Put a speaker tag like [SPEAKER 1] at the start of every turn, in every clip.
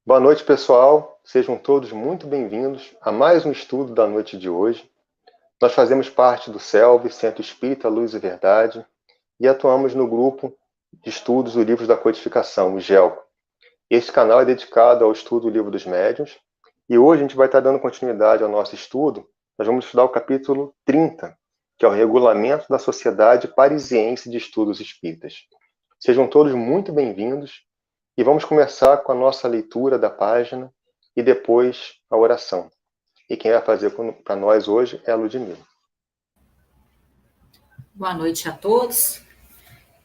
[SPEAKER 1] Boa noite, pessoal. Sejam todos muito bem-vindos a mais um estudo da noite de hoje. Nós fazemos parte do CELV, Centro Espírita Luz e Verdade, e atuamos no grupo de estudos do Livro da Codificação, o GELCO. Este canal é dedicado ao estudo do Livro dos Médiuns, e hoje a gente vai estar dando continuidade ao nosso estudo. Nós vamos estudar o capítulo 30, que é o Regulamento da Sociedade Parisiense de Estudos Espíritas. Sejam todos muito bem-vindos. E vamos começar com a nossa leitura da página e depois a oração. E quem vai fazer para nós hoje é a Ludmila.
[SPEAKER 2] Boa noite a todos.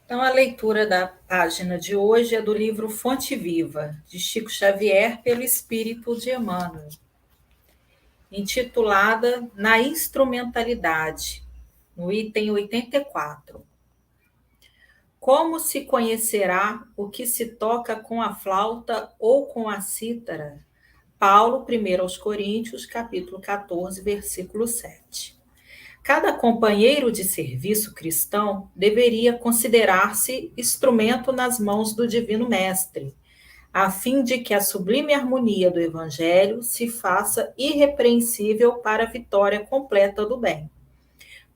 [SPEAKER 2] Então, a leitura da página de hoje é do livro Fonte Viva, de Chico Xavier, pelo Espírito de Emmanuel, intitulada Na Instrumentalidade, no item 84. Como se conhecerá o que se toca com a flauta ou com a cítara? Paulo, 1 aos Coríntios, capítulo 14, versículo 7. Cada companheiro de serviço cristão deveria considerar-se instrumento nas mãos do Divino Mestre, a fim de que a sublime harmonia do Evangelho se faça irrepreensível para a vitória completa do bem.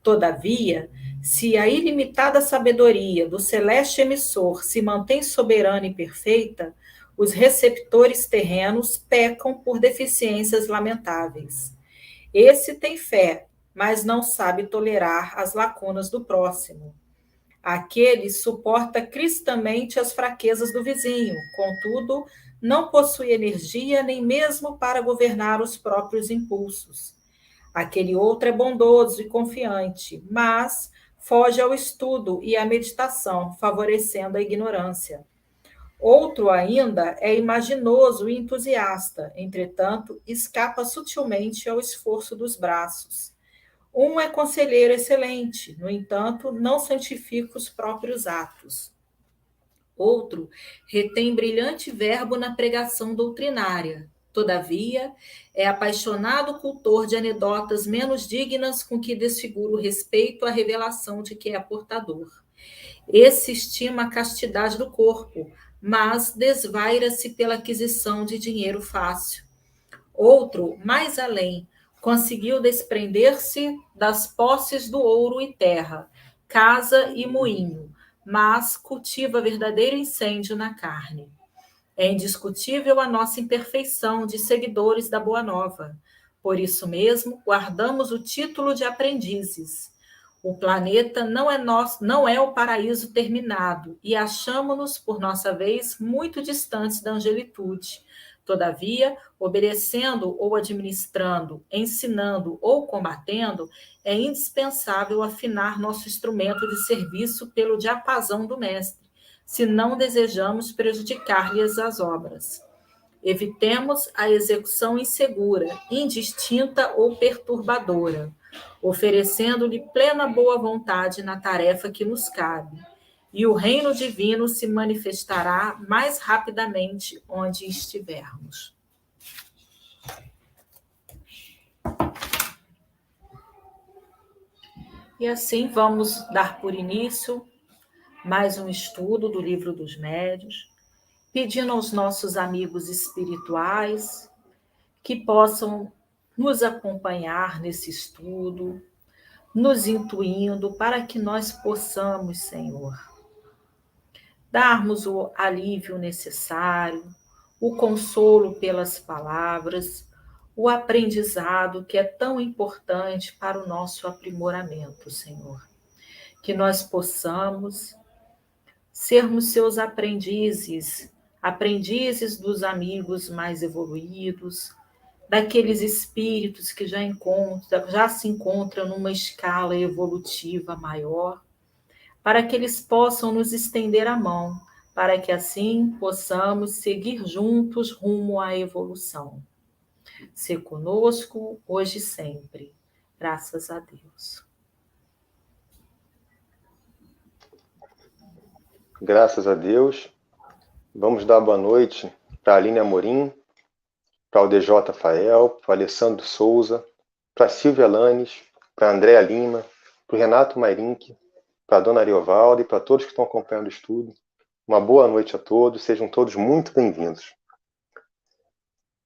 [SPEAKER 2] Todavia, se a ilimitada sabedoria do celeste emissor se mantém soberana e perfeita, os receptores terrenos pecam por deficiências lamentáveis. Esse tem fé, mas não sabe tolerar as lacunas do próximo. Aquele suporta cristamente as fraquezas do vizinho, contudo, não possui energia nem mesmo para governar os próprios impulsos. Aquele outro é bondoso e confiante, mas foge ao estudo e à meditação, favorecendo a ignorância. Outro ainda é imaginoso e entusiasta, entretanto, escapa sutilmente ao esforço dos braços. Um é conselheiro excelente, no entanto, não santifica os próprios atos. Outro retém brilhante verbo na pregação doutrinária. Todavia, é apaixonado cultor de anedotas menos dignas com que desfigura o respeito à revelação de que é portador. Esse estima a castidade do corpo, mas desvaira-se pela aquisição de dinheiro fácil. Outro, mais além, conseguiu desprender-se das posses do ouro e terra, casa e moinho, mas cultiva verdadeiro incêndio na carne. É indiscutível a nossa imperfeição de seguidores da Boa Nova. Por isso mesmo, guardamos o título de aprendizes. O planeta não é o paraíso terminado e achamo-nos, por nossa vez, muito distantes da angelitude. Todavia, obedecendo ou administrando, ensinando ou combatendo, é indispensável afinar nosso instrumento de serviço pelo diapasão do Mestre, se não desejamos prejudicar-lhes as obras. Evitemos a execução insegura, indistinta ou perturbadora, oferecendo-lhe plena boa vontade na tarefa que nos cabe, e o reino divino se manifestará mais rapidamente onde estivermos. E assim vamos dar por início mais um estudo do Livro dos Médiuns, pedindo aos nossos amigos espirituais que possam nos acompanhar nesse estudo, nos intuindo para que nós possamos, Senhor, darmos o alívio necessário, o consolo pelas palavras, o aprendizado que é tão importante para o nosso aprimoramento, Senhor. Que nós possamos sermos seus aprendizes, aprendizes dos amigos mais evoluídos, daqueles espíritos que já se encontram numa escala evolutiva maior, para que eles possam nos estender a mão, para que assim possamos seguir juntos rumo à evolução. Ser conosco hoje e sempre. Graças a Deus.
[SPEAKER 1] Graças a Deus. Vamos dar boa noite para a Aline Amorim, para o DJ Fael, para o Alessandro Souza, para a Silvia Lanes, para a Andréa Lima, para o Renato Mairink, para a Dona Ariovalda e para todos que estão acompanhando o estudo. Uma boa noite a todos, sejam todos muito bem-vindos.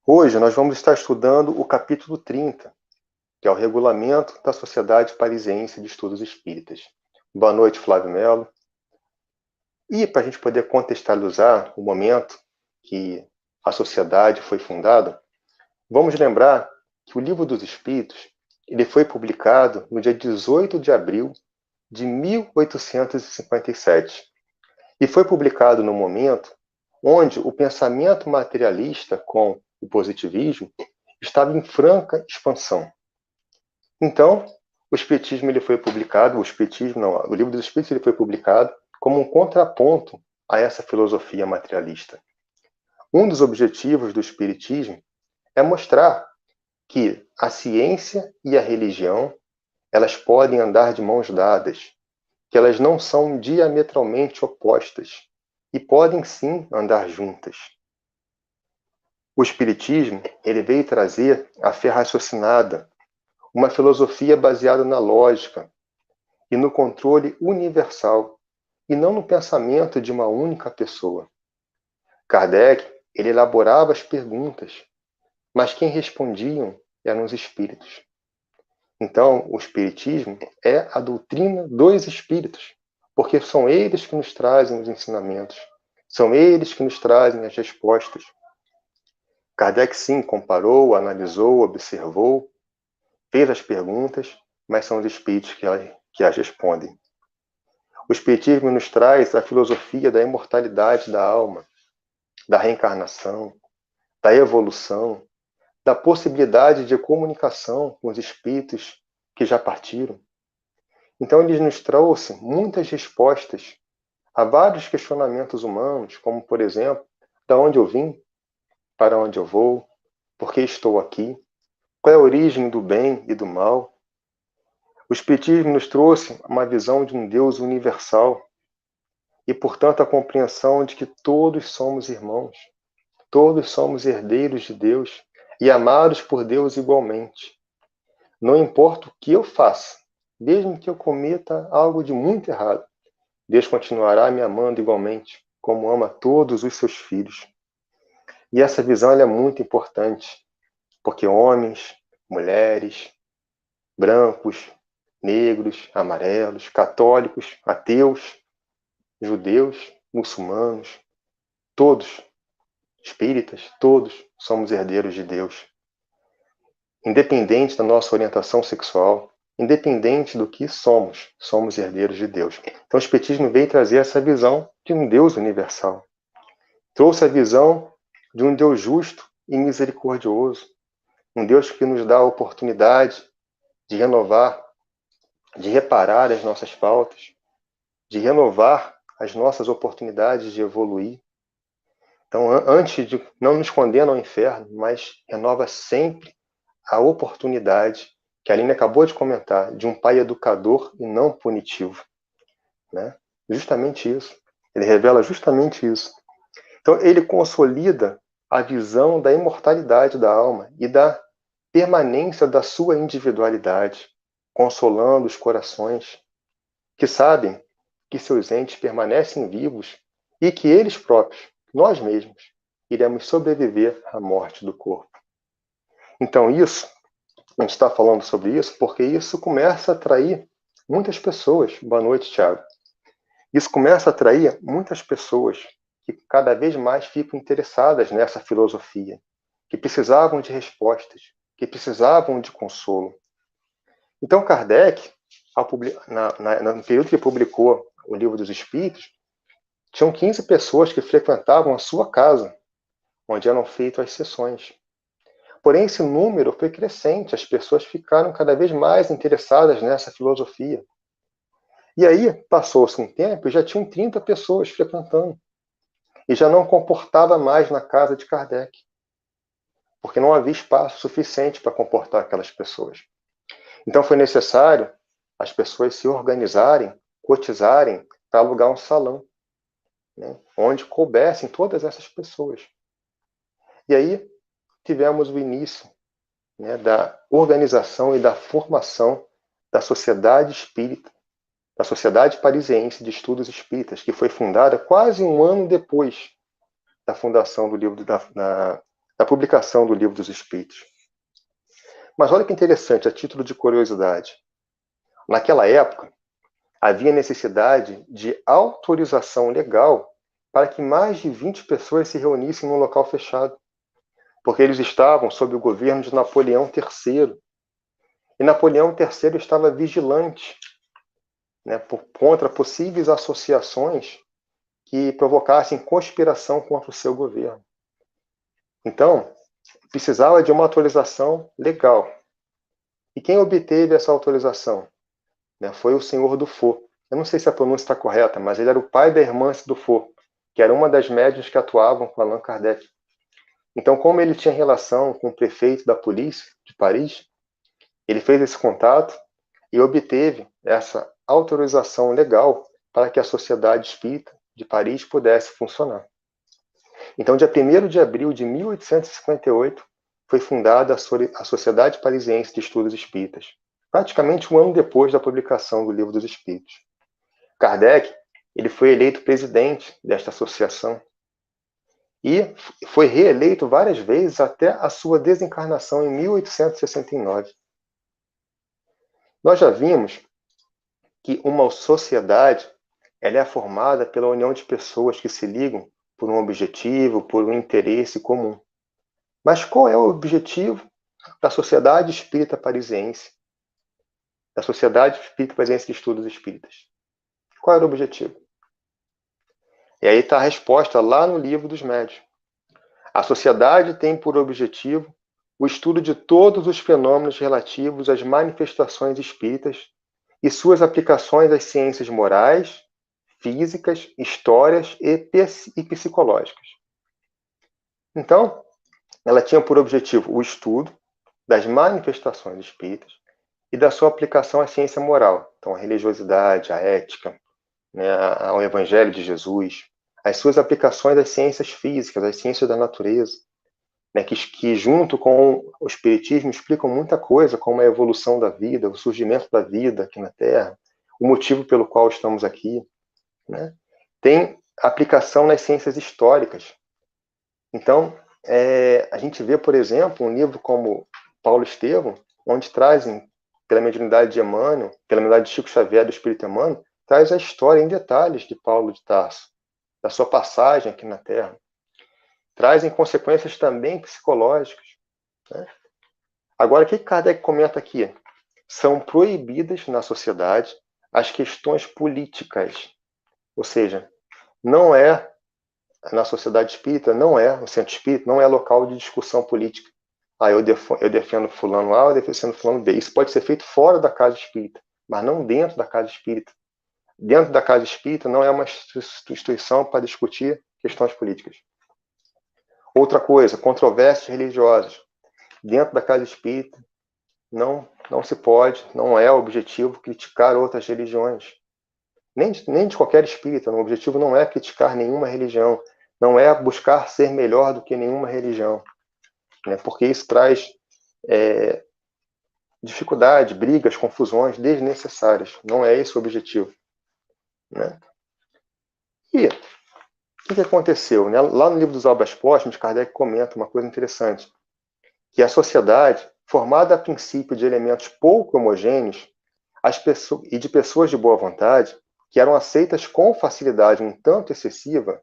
[SPEAKER 1] Hoje nós vamos estar estudando o capítulo 30, que é o Regulamento da Sociedade Parisiense de Estudos Espíritas. Boa noite, Flávio Melo. E para a gente poder contextualizar o momento que a sociedade foi fundada, vamos lembrar que o Livro dos Espíritos ele foi publicado no dia 18 de abril de 1857 e foi publicado no momento onde o pensamento materialista com o positivismo estava em franca expansão. Então, o Espiritismo ele foi publicado, o Livro dos Espíritos ele foi publicado como um contraponto a essa filosofia materialista. Um dos objetivos do Espiritismo é mostrar que a ciência e a religião elas podem andar de mãos dadas, que elas não são diametralmente opostas e podem sim andar juntas. O Espiritismo ele veio trazer a fé raciocinada, uma filosofia baseada na lógica e no controle universal, e não no pensamento de uma única pessoa. Kardec ele elaborava as perguntas, mas quem respondiam eram os espíritos. Então, o Espiritismo é a doutrina dos espíritos, porque são eles que nos trazem os ensinamentos, são eles que nos trazem as respostas. Kardec, sim, comparou, analisou, observou, fez as perguntas, mas são os espíritos que as respondem. O Espiritismo nos traz a filosofia da imortalidade da alma, da reencarnação, da evolução, da possibilidade de comunicação com os espíritos que já partiram. Então, ele nos trouxe muitas respostas a vários questionamentos humanos, como, por exemplo, de onde eu vim, para onde eu vou, por que estou aqui, qual é a origem do bem e do mal. O Espiritismo nos trouxe uma visão de um Deus universal e, portanto, a compreensão de que todos somos irmãos, todos somos herdeiros de Deus e amados por Deus igualmente. Não importa o que eu faça, mesmo que eu cometa algo de muito errado, Deus continuará me amando igualmente, como ama todos os seus filhos. E essa visão é muito importante, porque homens, mulheres, brancos, negros, amarelos, católicos, ateus, judeus, muçulmanos, todos, espíritas, todos somos herdeiros de Deus. Independente da nossa orientação sexual, independente do que somos herdeiros de Deus. Então o Espiritismo veio trazer essa visão de um Deus universal. Trouxe a visão de um Deus justo e misericordioso, um Deus que nos dá a oportunidade de renovar, de reparar as nossas faltas, de renovar as nossas oportunidades de evoluir. Então, antes de não nos condena ao inferno, mas renova sempre a oportunidade, que a Aline acabou de comentar, de um pai educador e não punitivo. Né? Justamente isso. Ele revela justamente isso. Então, ele consolida a visão da imortalidade da alma e da permanência da sua individualidade, consolando os corações que sabem que seus entes permanecem vivos e que eles próprios, nós mesmos, iremos sobreviver à morte do corpo. Então isso, a gente está falando sobre isso porque isso começa a atrair muitas pessoas. Boa noite, Thiago. Isso começa a atrair muitas pessoas que cada vez mais ficam interessadas nessa filosofia, que precisavam de respostas, que precisavam de consolo. Então Kardec, no período que publicou o Livro dos Espíritos, tinham 15 pessoas que frequentavam a sua casa, onde eram feitas as sessões. Porém, esse número foi crescente, as pessoas ficaram cada vez mais interessadas nessa filosofia. E aí, passou-se um tempo e já tinham 30 pessoas frequentando. E já não comportava mais na casa de Kardec, porque não havia espaço suficiente para comportar aquelas pessoas. Então foi necessário as pessoas se organizarem, cotizarem para alugar um salão, né, onde coubessem todas essas pessoas. E aí tivemos o início, né, da organização e da formação da Sociedade Espírita, da Sociedade Parisiense de Estudos Espíritas, que foi fundada quase um ano depois da fundação do livro da publicação do Livro dos Espíritos. Mas olha que interessante, a título de curiosidade. Naquela época, havia necessidade de autorização legal para que mais de 20 pessoas se reunissem num local fechado, porque eles estavam sob o governo de Napoleão III. E Napoleão III estava vigilante, né, contra possíveis associações que provocassem conspiração contra o seu governo. Então, precisava de uma autorização legal. E quem obteve essa autorização? Foi o senhor Dufour. Eu não sei se a pronúncia está correta, mas ele era o pai da irmã Dufour, que era uma das médiuns que atuavam com Allan Kardec. Então, como ele tinha relação com o prefeito da polícia de Paris, ele fez esse contato e obteve essa autorização legal para que a Sociedade Espírita de Paris pudesse funcionar. Então, dia 1º de abril de 1858, foi fundada a Sociedade Parisiense de Estudos Espíritas, praticamente um ano depois da publicação do Livro dos Espíritos. Kardec, ele foi eleito presidente desta associação e foi reeleito várias vezes até a sua desencarnação em 1869. Nós já vimos que uma sociedade ela é formada pela união de pessoas que se ligam por um objetivo, por um interesse comum. Mas qual é o objetivo da Sociedade Espírita Parisiense? Da Sociedade Espírita Parisiense de Estudos Espíritas. Qual era o objetivo? E aí está a resposta lá no Livro dos Médiuns. A sociedade tem por objetivo o estudo de todos os fenômenos relativos às manifestações espíritas e suas aplicações às ciências morais, físicas, histórias e psicológicas. Então, ela tinha por objetivo o estudo das manifestações espíritas e da sua aplicação à ciência moral. Então, a religiosidade, a ética, né, ao Evangelho de Jesus, as suas aplicações às ciências físicas, às ciências da natureza, né, que junto com o Espiritismo explicam muita coisa, como a evolução da vida, o surgimento da vida aqui na Terra, o motivo pelo qual estamos aqui. Né? Tem aplicação nas ciências históricas. Então, a gente vê, por exemplo, um livro como Paulo Estevão, onde trazem, pela mediunidade de Emmanuel, pela mediunidade de Chico Xavier, do Espírito Emmanuel, traz a história em detalhes de Paulo de Tarso, da sua passagem aqui na Terra. Trazem consequências também psicológicas. Né? Agora, o que Kardec comenta aqui? São proibidas na sociedade as questões políticas. Ou seja, não é, na sociedade espírita, não é, no centro espírita, não é local de discussão política. Eu defendo fulano A, eu defendo fulano B. Isso pode ser feito fora da casa espírita, mas não dentro da casa espírita. Dentro da casa espírita não é uma instituição para discutir questões políticas. Outra coisa, controvérsias religiosas. Dentro da casa espírita não se pode, não é o objetivo criticar outras religiões. Nem de qualquer espírita. O objetivo não é criticar nenhuma religião, não é buscar ser melhor do que nenhuma religião, né? Porque isso traz dificuldade, brigas, confusões desnecessárias. Não é esse o objetivo. Né? E o que aconteceu? Né? Lá no livro dos Obras Póstumas, Kardec comenta uma coisa interessante, que a sociedade, formada a princípio de elementos pouco homogêneos e de pessoas de boa vontade, que eram aceitas com facilidade um tanto excessiva,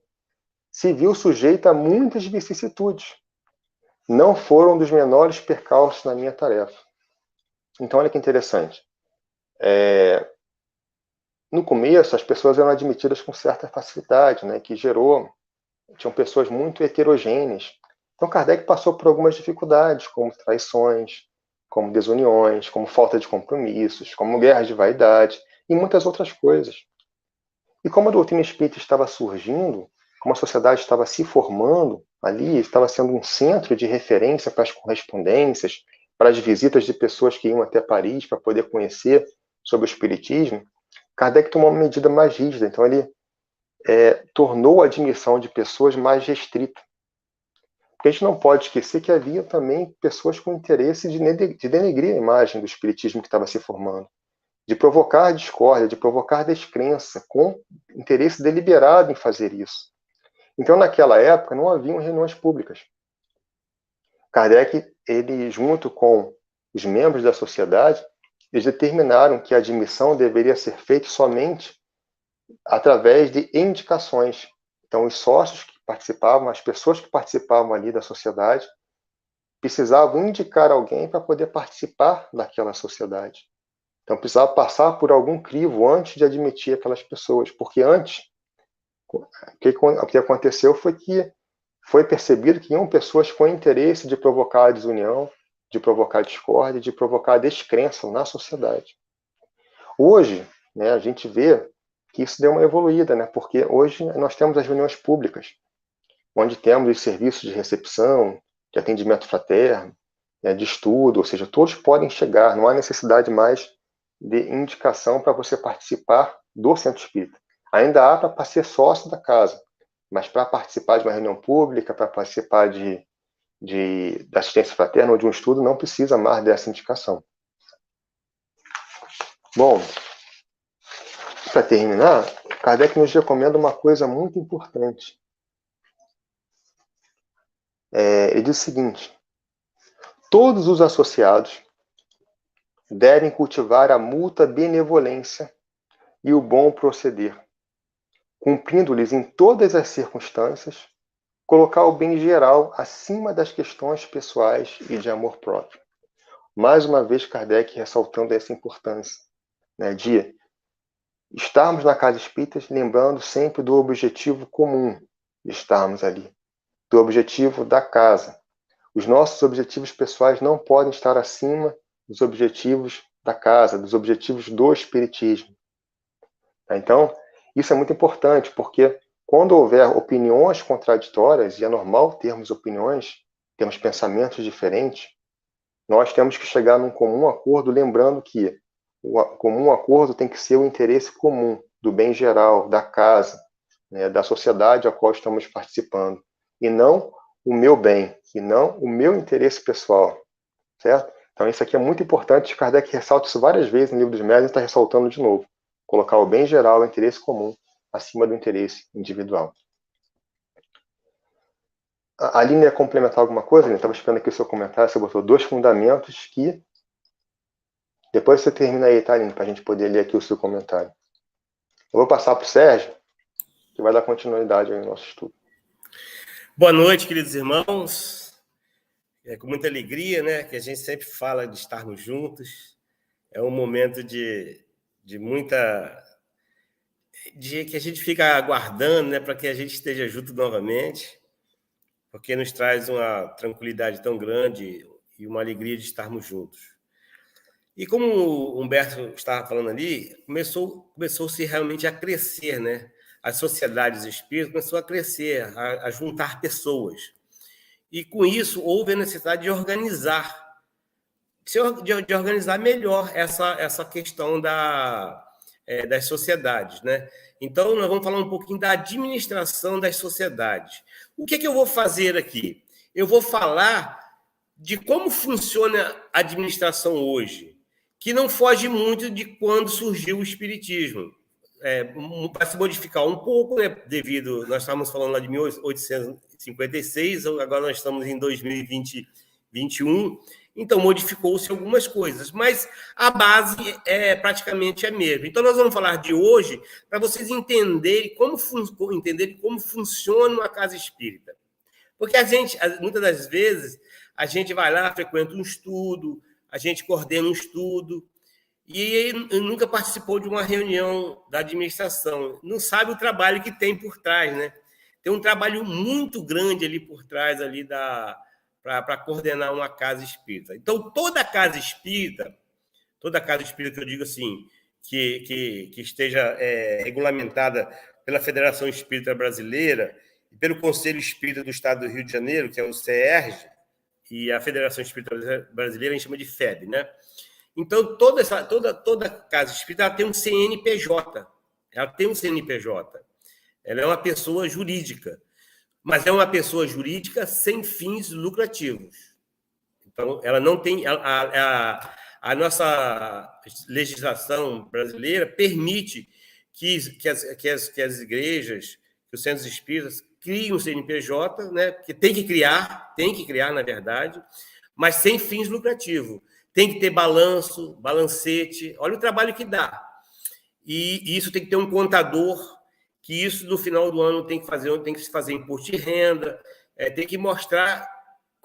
[SPEAKER 1] se viu sujeita a muitas vicissitudes. Não foram dos menores percalços na minha tarefa. Então, olha que interessante. No começo, as pessoas eram admitidas com certa facilidade, né, que tinham pessoas muito heterogêneas. Então, Kardec passou por algumas dificuldades, como traições, como desuniões, como falta de compromissos, como guerras de vaidade e muitas outras coisas. E como a doutrina espírita estava surgindo, como a sociedade estava se formando ali, estava sendo um centro de referência para as correspondências, para as visitas de pessoas que iam até Paris para poder conhecer sobre o espiritismo, Kardec tomou uma medida mais rígida. Então, ele tornou a admissão de pessoas mais restrita. Porque a gente não pode esquecer que havia também pessoas com interesse de denegrir a imagem do espiritismo que estava se formando, de provocar discórdia, de provocar descrença, com interesse deliberado em fazer isso. Então, naquela época, não haviam reuniões públicas. Kardec, ele, junto com os membros da sociedade, eles determinaram que a admissão deveria ser feita somente através de indicações. Então, os sócios que participavam, as pessoas que participavam ali da sociedade, precisavam indicar alguém para poder participar daquela sociedade. Então, precisava passar por algum crivo antes de admitir aquelas pessoas, porque antes, o que aconteceu foi que foi percebido que iam pessoas com interesse de provocar a desunião, de provocar discórdia, de provocar descrença na sociedade. Hoje, né, a gente vê que isso deu uma evoluída, né, porque hoje nós temos as reuniões públicas, onde temos os serviços de recepção, de atendimento fraterno, né, de estudo, ou seja, todos podem chegar, não há necessidade mais de indicação para você participar do centro espírita. Ainda há para ser sócio da casa, mas para participar de uma reunião pública, para participar da assistência fraterna ou de um estudo, não precisa mais dessa indicação. Bom, para terminar, Kardec nos recomenda uma coisa muito importante. Ele diz o seguinte: todos os associados devem cultivar a mútua benevolência e o bom proceder, cumprindo-lhes em todas as circunstâncias, colocar o bem geral acima das questões pessoais e de amor próprio. Mais uma vez, Kardec ressaltando essa importância, né, de estarmos na casa espírita lembrando sempre do objetivo comum de estarmos ali, do objetivo da casa. Os nossos objetivos pessoais não podem estar acima dos objetivos da casa, dos objetivos do espiritismo. Então, isso é muito importante, porque quando houver opiniões contraditórias, e é normal termos opiniões, temos pensamentos diferentes, nós temos que chegar num comum acordo, lembrando que o comum acordo tem que ser o interesse comum, do bem geral, da casa, né, da sociedade a qual estamos participando, e não o meu bem, e não o meu interesse pessoal, certo? Então isso aqui é muito importante, Kardec ressalta isso várias vezes no Livro dos Médiuns e está ressaltando de novo. Colocar o bem geral, o interesse comum, acima do interesse individual. A Aline ia complementar alguma coisa? Eu estava esperando aqui o seu comentário, você botou 2 fundamentos que... Depois você termina aí, tá, Aline, para a gente poder ler aqui o seu comentário. Eu vou passar para o Sérgio, que vai dar continuidade aí no nosso estudo.
[SPEAKER 3] Boa noite, queridos irmãos. É com muita alegria, né, que a gente sempre fala de estarmos juntos. É um momento de muita... que a gente fica aguardando, né, para que a gente esteja junto novamente, porque nos traz uma tranquilidade tão grande e uma alegria de estarmos juntos. E como o Humberto estava falando ali, começou-se realmente a crescer, né? As sociedades espíritas começou a crescer, a juntar pessoas. E, com isso, houve a necessidade de organizar melhor essa questão das sociedades, né? Então, nós vamos falar um pouquinho da administração das sociedades. O que eu vou fazer aqui? Eu vou falar de como funciona a administração hoje, que não foge muito de quando surgiu o espiritismo. Vai se modificar um pouco, né, devido... Nós estávamos falando lá de 1856, agora nós estamos em 2021, então modificou-se algumas coisas, mas a base praticamente a mesma. Então nós vamos falar de hoje para vocês entenderem como funciona uma casa espírita. Porque muitas das vezes, a gente vai lá, frequenta um estudo, a gente coordena um estudo, e nunca participou de uma reunião da administração, não sabe o trabalho que tem por trás, né? Tem um trabalho muito grande ali por trás ali para coordenar uma casa espírita. Então, toda casa espírita que eu digo assim, que esteja regulamentada pela Federação Espírita Brasileira e pelo Conselho Espírita do Estado do Rio de Janeiro, que é o CERJ, e a Federação Espírita Brasileira a gente chama de FEB, né? Então, toda casa espírita ela tem um CNPJ. Ela tem um CNPJ. Ela é uma pessoa jurídica, mas é uma pessoa jurídica sem fins lucrativos. Então, ela não tem... A nossa legislação brasileira permite que as igrejas, que os centros espíritas crie um CNPJ, né? Porque tem que criar, na verdade, mas sem fins lucrativos. Tem que ter balanço, balancete, olha o trabalho que dá. E isso tem que ter um contador, que isso no final do ano tem que se fazer imposto de renda, tem que mostrar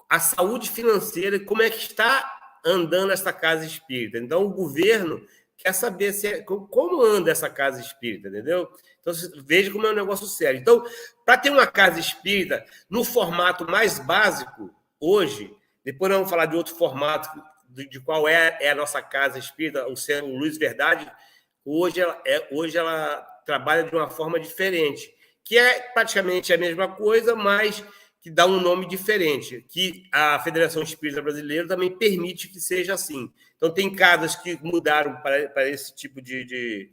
[SPEAKER 3] a saúde financeira, como é que está andando essa casa espírita. Então, o governo quer saber como anda essa casa espírita, entendeu? Então, veja como é um negócio sério. Então, para ter uma casa espírita no formato mais básico, hoje, depois nós vamos falar de outro formato, de qual é a nossa casa espírita, o Luz Verdade, hoje ela trabalha de uma forma diferente, que é praticamente a mesma coisa, mas que dá um nome diferente, que a Federação Espírita Brasileira também permite que seja assim. Então, tem casas que mudaram para esse tipo de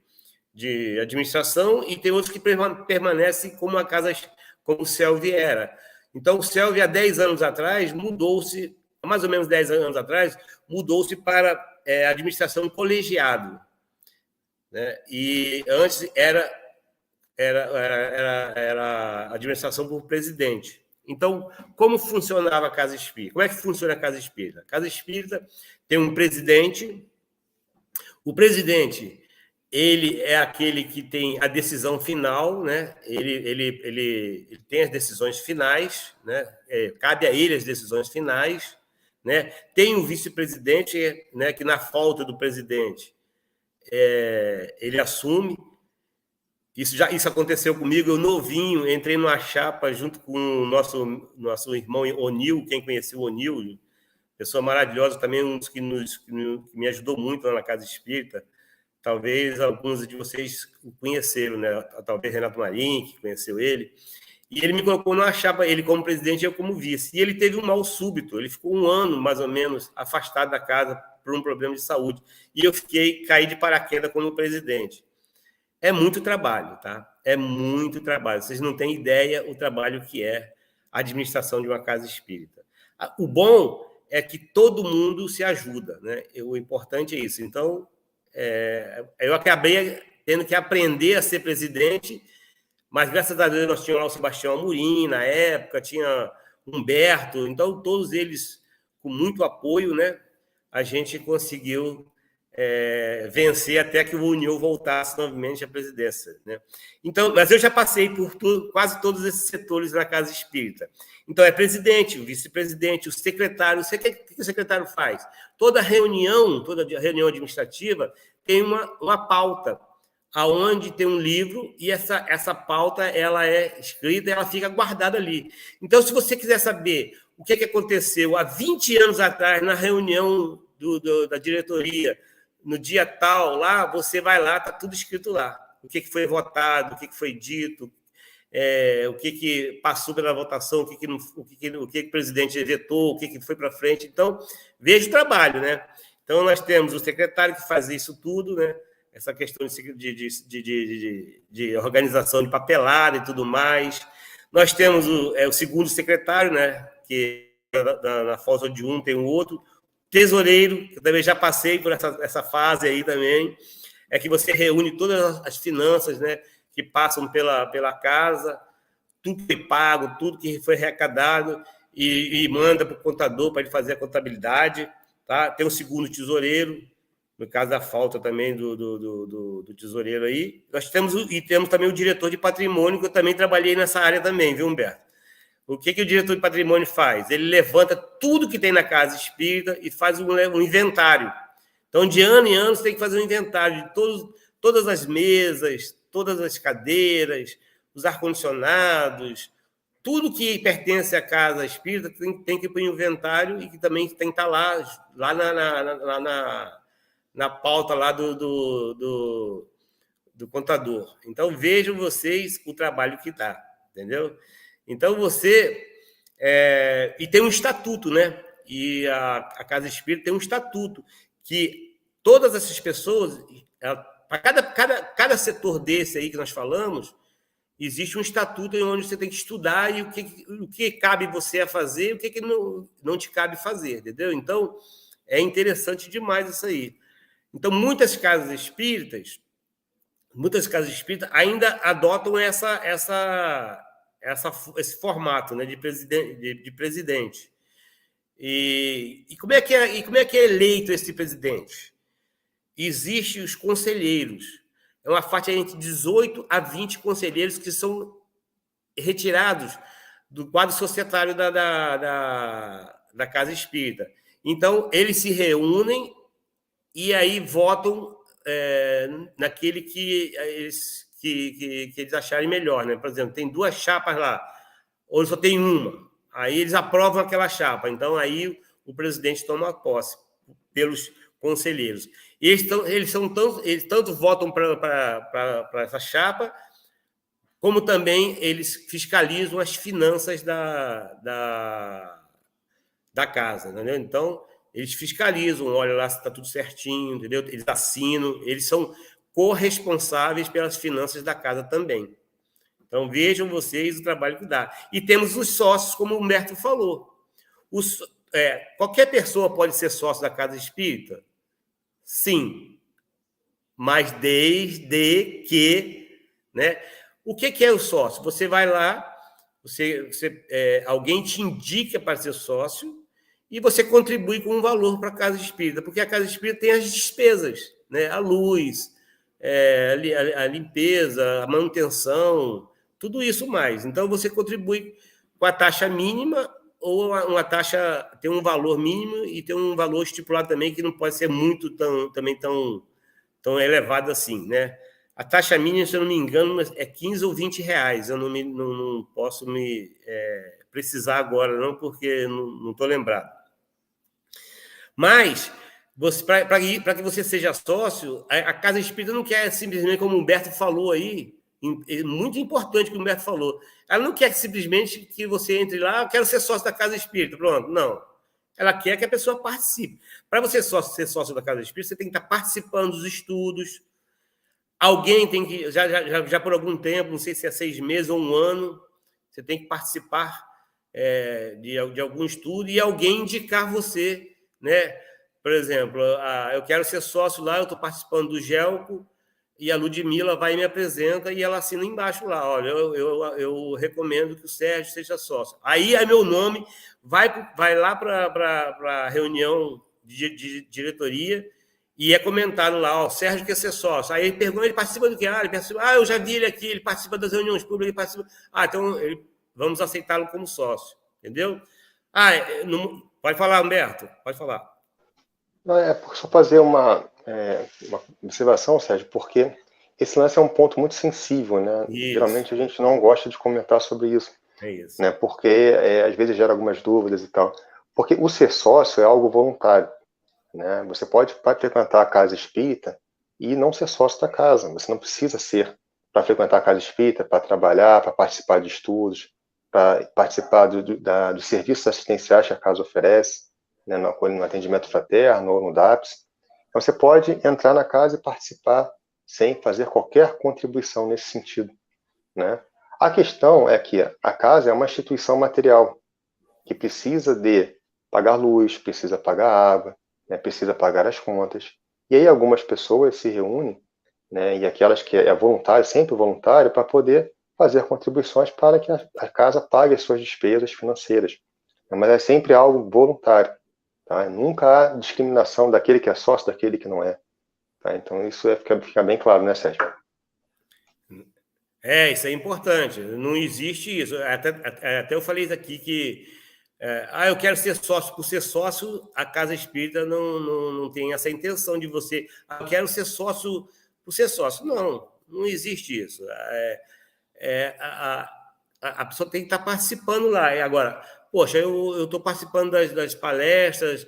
[SPEAKER 3] administração e tem outros que permanecem como a casa, como o CELV era. Então, o CELV, há 10 anos atrás, mudou-se, mais ou menos 10 anos atrás, mudou-se para administração colegiado, né? E antes era administração por presidente. Então, como funcionava a Casa Espírita? Como é que funciona a Casa Espírita? A Casa Espírita tem um presidente. O presidente, ele é aquele que tem a decisão final, né? Ele tem as decisões finais, né? Cabe a ele as decisões finais, né? Tem o vice-presidente, né? Que na falta do presidente, ele assume. Isso aconteceu comigo, eu novinho, entrei numa chapa junto com o nosso irmão Onil, quem conheceu o Onil, pessoa maravilhosa, também um dos que me ajudou muito lá na Casa Espírita. Talvez alguns de vocês o conheceram, né? Talvez Renato Marim, que conheceu ele. E ele me colocou numa chapa, ele como presidente e eu como vice. E ele teve um mal súbito, ele ficou 1 ano, mais ou menos, afastado da casa por um problema de saúde. E eu caí de paraquedas como presidente. É muito trabalho, tá? É muito trabalho. Vocês não têm ideia o trabalho que é a administração de uma casa espírita. O bom é que todo mundo se ajuda, né? O importante é isso. Então, eu acabei tendo que aprender a ser presidente, mas graças a Deus nós tínhamos lá o Sebastião Amorim na época, tinha Humberto, então todos eles, com muito apoio, né? A gente conseguiu vencer até que o União voltasse novamente à presidência, né? Então, mas eu já passei por quase todos esses setores na Casa Espírita. Então, é presidente, o vice-presidente, o secretário. O que o secretário faz? Toda reunião administrativa tem uma pauta, aonde tem um livro e essa pauta ela é escrita e ela fica guardada ali. Então, se você quiser saber o que aconteceu há 20 anos atrás na reunião da diretoria, no dia tal, lá, você vai lá, está tudo escrito lá. O que foi votado, o que foi dito, o que passou pela votação, o que o presidente vetou, o que foi para frente. Então, veja o trabalho, né? Então, nós temos o secretário que faz isso tudo, né? Essa questão de organização de papelada e tudo mais. Nós temos o segundo secretário, né? Que na falta de um tem o outro. Tesoureiro, que eu também já passei por essa fase aí também, é que você reúne todas as finanças, né, que passam pela casa, tudo que foi pago, tudo que foi arrecadado, e manda para o contador para ele fazer a contabilidade. Tá? Tem o segundo tesoureiro, no caso da falta também do tesoureiro aí. Nós temos também o diretor de patrimônio, que eu também trabalhei nessa área também, viu, Humberto? O que o diretor de patrimônio faz? Ele levanta tudo que tem na casa espírita e faz um inventário. Então, de ano em ano, você tem que fazer um inventário de todas as mesas, todas as cadeiras, os ar-condicionados, tudo que pertence à casa espírita tem que ir para o inventário e que também tem que estar lá na pauta lá do contador. Então, vejam vocês o trabalho que dá, entendeu? Então, e tem um estatuto, né? E a Casa Espírita tem um estatuto que todas essas pessoas, para cada setor desse aí que nós falamos, existe um estatuto onde você tem que estudar e o que cabe você a fazer e o que não te cabe fazer, entendeu? Então, é interessante demais isso aí. Então, muitas casas espíritas ainda adotam essa esse formato, né, de presidente. E como é que é eleito esse presidente? Existem os conselheiros. É uma faixa entre 18 a 20 conselheiros que são retirados do quadro societário da Casa Espírita. Então, eles se reúnem e aí votam naquele que eles acharem melhor. Né? Por exemplo, tem 2 chapas lá, ou só tem uma. Aí eles aprovam aquela chapa. Então, aí o presidente toma posse pelos conselheiros. E eles tanto votam para essa chapa, como também eles fiscalizam as finanças da casa, entendeu? Então, eles fiscalizam, olha lá se está tudo certinho, entendeu? Eles assinam, eles são corresponsáveis pelas finanças da casa também. Então, vejam vocês o trabalho que dá. E temos os sócios, como o Humberto falou. Qualquer pessoa pode ser sócio da Casa Espírita? Sim. Mas desde que... Né? O que é o sócio? Você vai lá, alguém te indica para ser sócio e você contribui com um valor para a Casa Espírita, porque a Casa Espírita tem as despesas, né? A luz, a limpeza, a manutenção, tudo isso mais. Então, você contribui com a taxa mínima ou uma taxa, tem um valor mínimo e tem um valor estipulado também que não pode ser muito tão elevado assim, né? A taxa mínima, se eu não me engano, é 15 ou 20 reais. Eu não posso me precisar agora, não, porque não estou lembrado. Mas, para que você seja sócio, a Casa Espírita não quer simplesmente, como o Humberto falou aí, é muito importante o que o Humberto falou, ela não quer simplesmente que você entre lá, eu quero ser sócio da Casa Espírita, pronto, não. Ela quer que a pessoa participe. Para você ser sócio da Casa Espírita, você tem que estar participando dos estudos. Alguém tem que, já por algum tempo, não sei se é 6 meses ou 1 ano, você tem que participar de algum estudo e alguém indicar você, né? Por exemplo, eu quero ser sócio lá, eu estou participando do GELCO e a Ludmila vai e me apresenta e ela assina embaixo lá, olha, eu recomendo que o Sérgio seja sócio. Aí meu nome vai lá para a reunião de diretoria e é comentado lá, ó, Sérgio quer ser sócio. Aí ele pergunta, ele participa do quê? Ele participa, eu já vi ele aqui, ele participa das reuniões públicas, ele participa... então vamos aceitá-lo como sócio, entendeu? Pode falar, Humberto, pode falar.
[SPEAKER 1] Não, só fazer uma observação, Sérgio, porque esse lance é um ponto muito sensível, né?
[SPEAKER 3] Isso.
[SPEAKER 1] Geralmente a gente não gosta de comentar sobre isso.
[SPEAKER 3] É isso.
[SPEAKER 1] Né? Porque às vezes gera algumas dúvidas e tal. Porque o ser sócio é algo voluntário. Né? Você pode frequentar a casa espírita e não ser sócio da casa. Você não precisa ser para frequentar a casa espírita, para trabalhar, para participar de estudos, para participar dos serviços assistenciais que a casa oferece, né? no atendimento fraterno ou no DAPS. Então, você pode entrar na casa e participar sem fazer qualquer contribuição nesse sentido. Né? A questão é que a casa é uma instituição material que precisa de pagar luz, precisa pagar água, né, precisa pagar as contas. E aí algumas pessoas se reúnem, né, e aquelas que é voluntário, sempre voluntário, para poder fazer contribuições para que a casa pague as suas despesas financeiras. Mas é sempre algo voluntário. Tá? Nunca há discriminação daquele que é sócio, daquele que não é. Tá? Então isso fica bem claro, né, Sérgio?
[SPEAKER 3] Isso é importante. Não existe isso. Até eu falei aqui que eu quero ser sócio. Por ser sócio, a Casa Espírita não tem essa intenção de você... eu quero ser sócio por ser sócio. Não existe isso. A pessoa tem que estar participando lá. E agora, poxa, eu estou participando das palestras,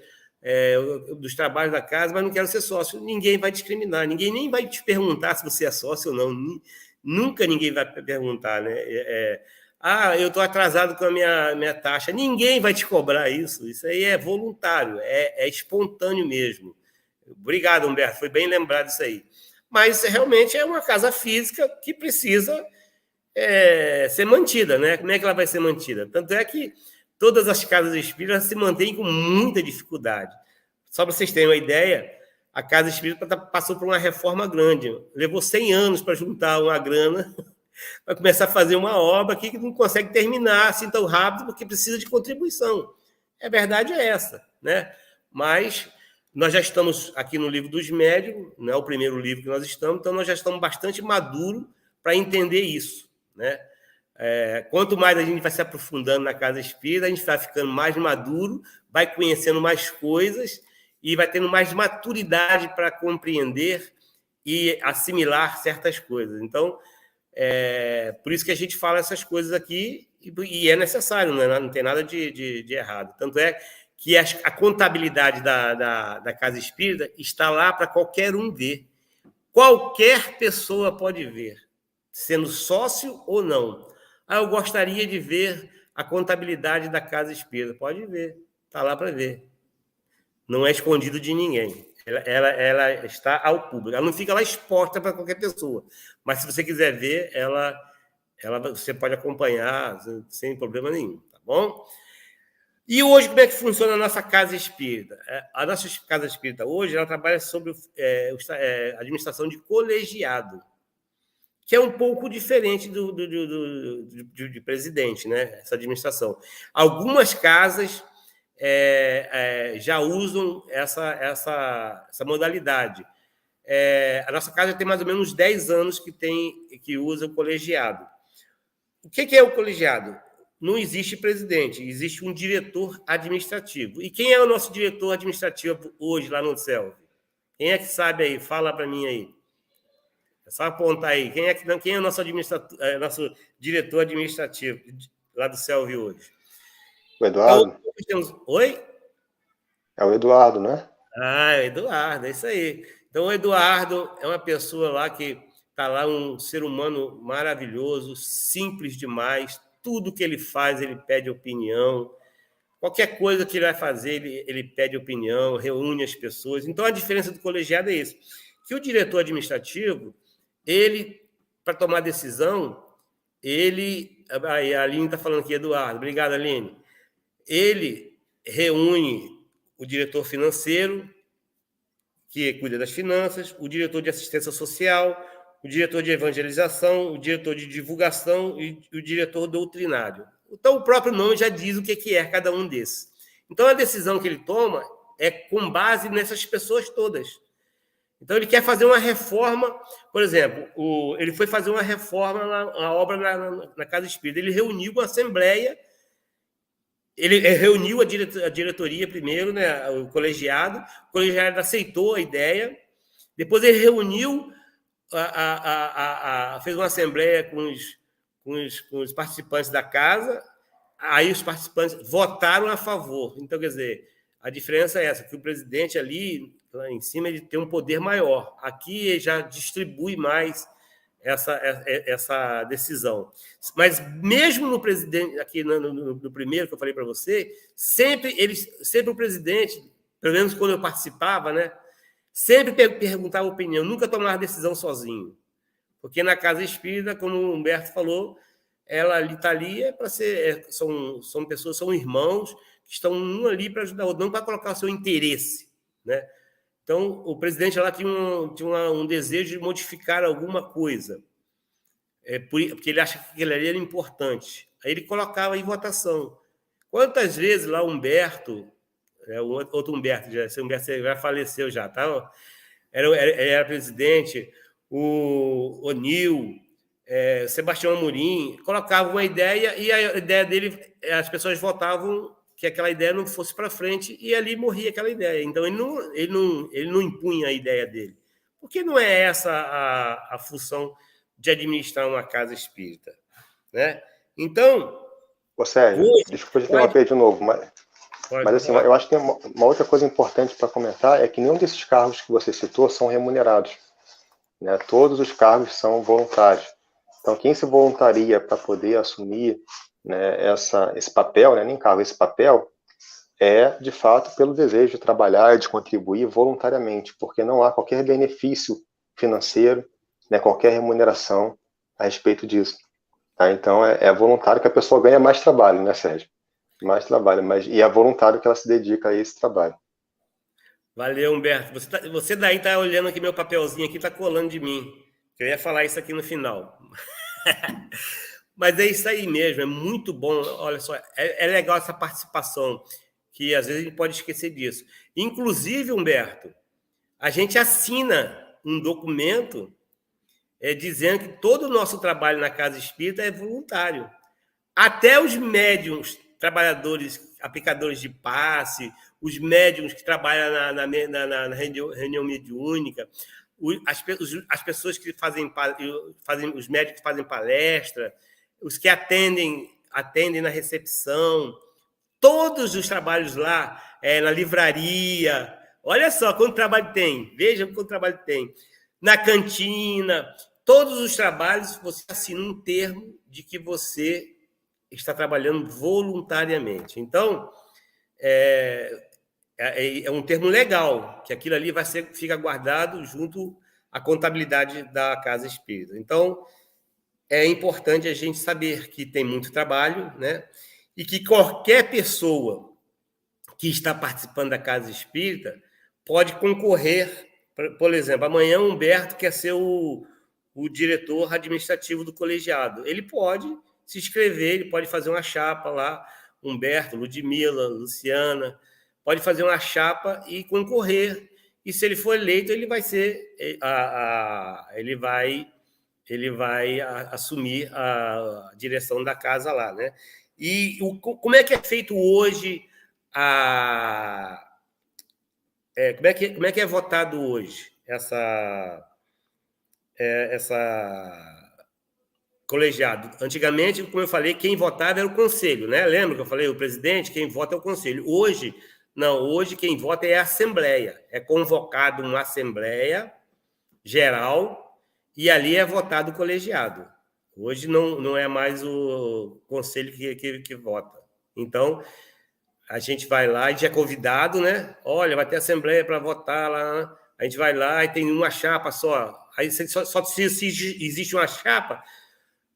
[SPEAKER 3] dos trabalhos da casa, mas não quero ser sócio. Ninguém vai discriminar, ninguém nem vai te perguntar se você é sócio ou não. Nunca ninguém vai perguntar, né? Eu estou atrasado com a minha taxa. Ninguém vai te cobrar isso. Isso aí é voluntário, é espontâneo mesmo. Obrigado, Humberto, foi bem lembrado isso aí. Mas realmente é uma casa física que precisa ser mantida, né? Como é que ela vai ser mantida? Tanto é que todas as casas espíritas se mantêm com muita dificuldade. Só para vocês terem uma ideia, a Casa Espírita passou por uma reforma grande. Levou 100 anos para juntar uma grana vai começar a fazer uma obra aqui que não consegue terminar assim tão rápido porque precisa de contribuição. A verdade é essa, né? Mas nós já estamos aqui no livro dos médiuns, não é o primeiro livro que nós estamos, então nós já estamos bastante maduros para entender isso, né? Quanto mais a gente vai se aprofundando na casa espírita, a gente vai ficando mais maduro, vai conhecendo mais coisas e vai tendo mais maturidade para compreender e assimilar certas coisas. Então, por isso que a gente fala essas coisas aqui e é necessário, não tem nada de errado. Tanto é que a contabilidade da casa espírita está lá para qualquer um ver. Qualquer pessoa pode ver, sendo sócio ou não. Eu gostaria de ver a contabilidade da casa espírita. Pode ver, está lá para ver. Não é escondido de ninguém. Ela está ao público. Ela não fica lá exposta para qualquer pessoa. Mas se você quiser ver, você pode acompanhar sem problema nenhum, tá bom? E hoje, como é que funciona a nossa casa espírita? A nossa casa espírita hoje, ela trabalha sobre administração de colegiado, que é um pouco diferente de presidente, né? Essa administração. Algumas casas já usam essa modalidade. A nossa casa tem mais ou menos 10 anos que usa o colegiado. O que é o colegiado? Não existe presidente, existe um diretor administrativo. E quem é o nosso diretor administrativo hoje lá no CELV? Quem é que sabe aí? Fala para mim aí. É só apontar aí. Quem é o nosso diretor administrativo lá do CELV hoje?
[SPEAKER 1] O Eduardo?
[SPEAKER 3] Então, oi?
[SPEAKER 1] É o Eduardo, né?
[SPEAKER 3] É o Eduardo, é isso aí. Então, o Eduardo é uma pessoa lá que está lá, um ser humano maravilhoso, simples demais. Tudo que ele faz, ele pede opinião. Qualquer coisa que ele vai fazer, ele pede opinião, reúne as pessoas. Então, a diferença do colegiado é isso. Que o diretor administrativo, ele, para tomar decisão, Aí a Aline está falando aqui, Eduardo. Obrigado, Aline. Ele reúne o diretor financeiro, que cuida das finanças, o diretor de assistência social, o diretor de evangelização, o diretor de divulgação e o diretor doutrinário. Então, o próprio nome já diz o que é cada um desses. Então, a decisão que ele toma é com base nessas pessoas todas. Então, ele quer fazer uma reforma, por exemplo, ele foi fazer uma reforma na obra na Casa Espírita. Ele reuniu uma assembleia, ele reuniu a diretoria primeiro, né, o colegiado aceitou a ideia, depois ele reuniu, fez uma assembleia com os participantes da casa, aí os participantes votaram a favor. Então, quer dizer, a diferença é essa, que o presidente ali, lá em cima, ele tem um poder maior. Aqui ele já distribui mais essa decisão. Mas mesmo no presidente, aqui no primeiro que eu falei para você, sempre o presidente, pelo menos quando eu participava, né, sempre perguntava opinião, nunca tomava decisão sozinho. Porque na Casa Espírita, como o Humberto falou, ela está ali para ser... São pessoas, são irmãos que estão um ali para ajudar o outro, não para colocar o seu interesse, né? Então, o presidente lá tinha um desejo de modificar alguma coisa, porque ele acha que aquilo ali era importante. Aí ele colocava em votação. Quantas vezes lá o Humberto, outro Humberto, esse Humberto já faleceu já, tá? Era presidente, o Onil, Sebastião Amorim, colocava uma ideia e a ideia dele, as pessoas votavam que aquela ideia não fosse para frente e ali morria aquela ideia. Então, ele não impunha a ideia dele. Porque não é essa a função de administrar uma casa espírita, né? Então...
[SPEAKER 1] Ô, Sérgio, desculpa te interromper de novo, mas assim, eu acho que tem uma outra coisa importante para comentar, é que nenhum desses cargos que você citou são remunerados, né? Todos os cargos são voluntários. Então, quem se voluntaria para poder assumir, né, esse papel, né, nem cargo, esse papel, é, de fato, pelo desejo de trabalhar, de contribuir voluntariamente, porque não há qualquer benefício financeiro, né, qualquer remuneração a respeito disso. Tá? Então, é voluntário que a pessoa ganha mais trabalho, né, Sérgio? Mais trabalho, e é voluntário que ela se dedica a esse trabalho.
[SPEAKER 3] Valeu, Humberto. Você daí está olhando aqui meu papelzinho aqui, está colando de mim. Eu ia falar isso aqui no final. Mas é isso aí mesmo, é muito bom. Olha só, é legal essa participação, que às vezes a gente pode esquecer disso. Inclusive, Humberto, a gente assina um documento dizendo que todo o nosso trabalho na Casa Espírita é voluntário. Até os médiuns, trabalhadores, aplicadores de passe, os médiuns que trabalham na reunião mediúnica, as pessoas que fazem, os médicos que fazem palestra, os que atendem na recepção, todos os trabalhos lá, na livraria. Olha só quanto trabalho tem, veja quanto trabalho tem. Na cantina, todos os trabalhos, você assina um termo de que você está trabalhando voluntariamente. Então, é um termo legal, que aquilo ali fica guardado junto à contabilidade da Casa Espírita. Então, é importante a gente saber que tem muito trabalho, né? E que qualquer pessoa que está participando da Casa Espírita pode concorrer. Por exemplo, amanhã o Humberto quer ser o diretor administrativo do colegiado. Ele pode se inscrever, ele pode fazer uma chapa lá, Humberto, Ludmila, Luciana, pode fazer uma chapa e concorrer. E se ele for eleito, ele vai ser, ele vai assumir a direção da casa lá, né? E como é que é feito hoje como é que é votado hoje essa colegiado? Antigamente, como eu falei, quem votava era o conselho, né? Lembra que eu falei, o presidente, quem vota é o conselho. Hoje, não, hoje quem vota é a assembleia. É convocado uma assembleia geral e ali é votado o colegiado. Hoje não é mais o conselho que vota. Então, a gente vai lá, a gente é convidado, né? Olha, vai ter assembleia para votar lá. A gente vai lá e tem uma chapa só. Aí só se existe uma chapa,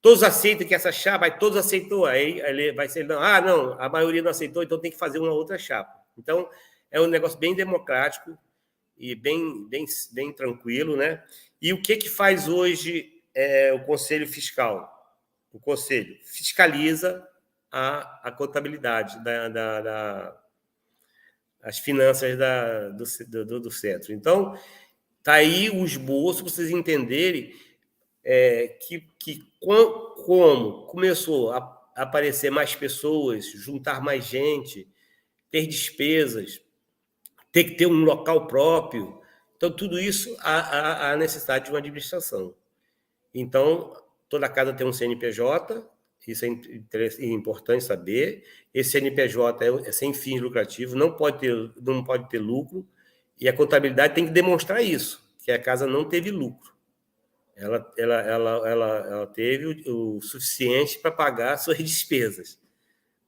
[SPEAKER 3] todos aceitam que essa chapa, aí todos aceitou. Aí ele vai ser, não, a maioria não aceitou, então tem que fazer uma outra chapa. Então, é um negócio bem democrático e bem tranquilo, né? E o que faz hoje o Conselho Fiscal? O Conselho fiscaliza a contabilidade as finanças do centro. Então, está aí o esboço para vocês entenderem como começou a aparecer mais pessoas, juntar mais gente, ter despesas, ter que ter um local próprio. Então, tudo isso há necessidade de uma administração. Então, toda casa tem um CNPJ, isso é importante saber. Esse CNPJ é sem fins lucrativos, não pode ter lucro, e a contabilidade tem que demonstrar isso, que a casa não teve lucro. Ela teve o suficiente para pagar suas despesas.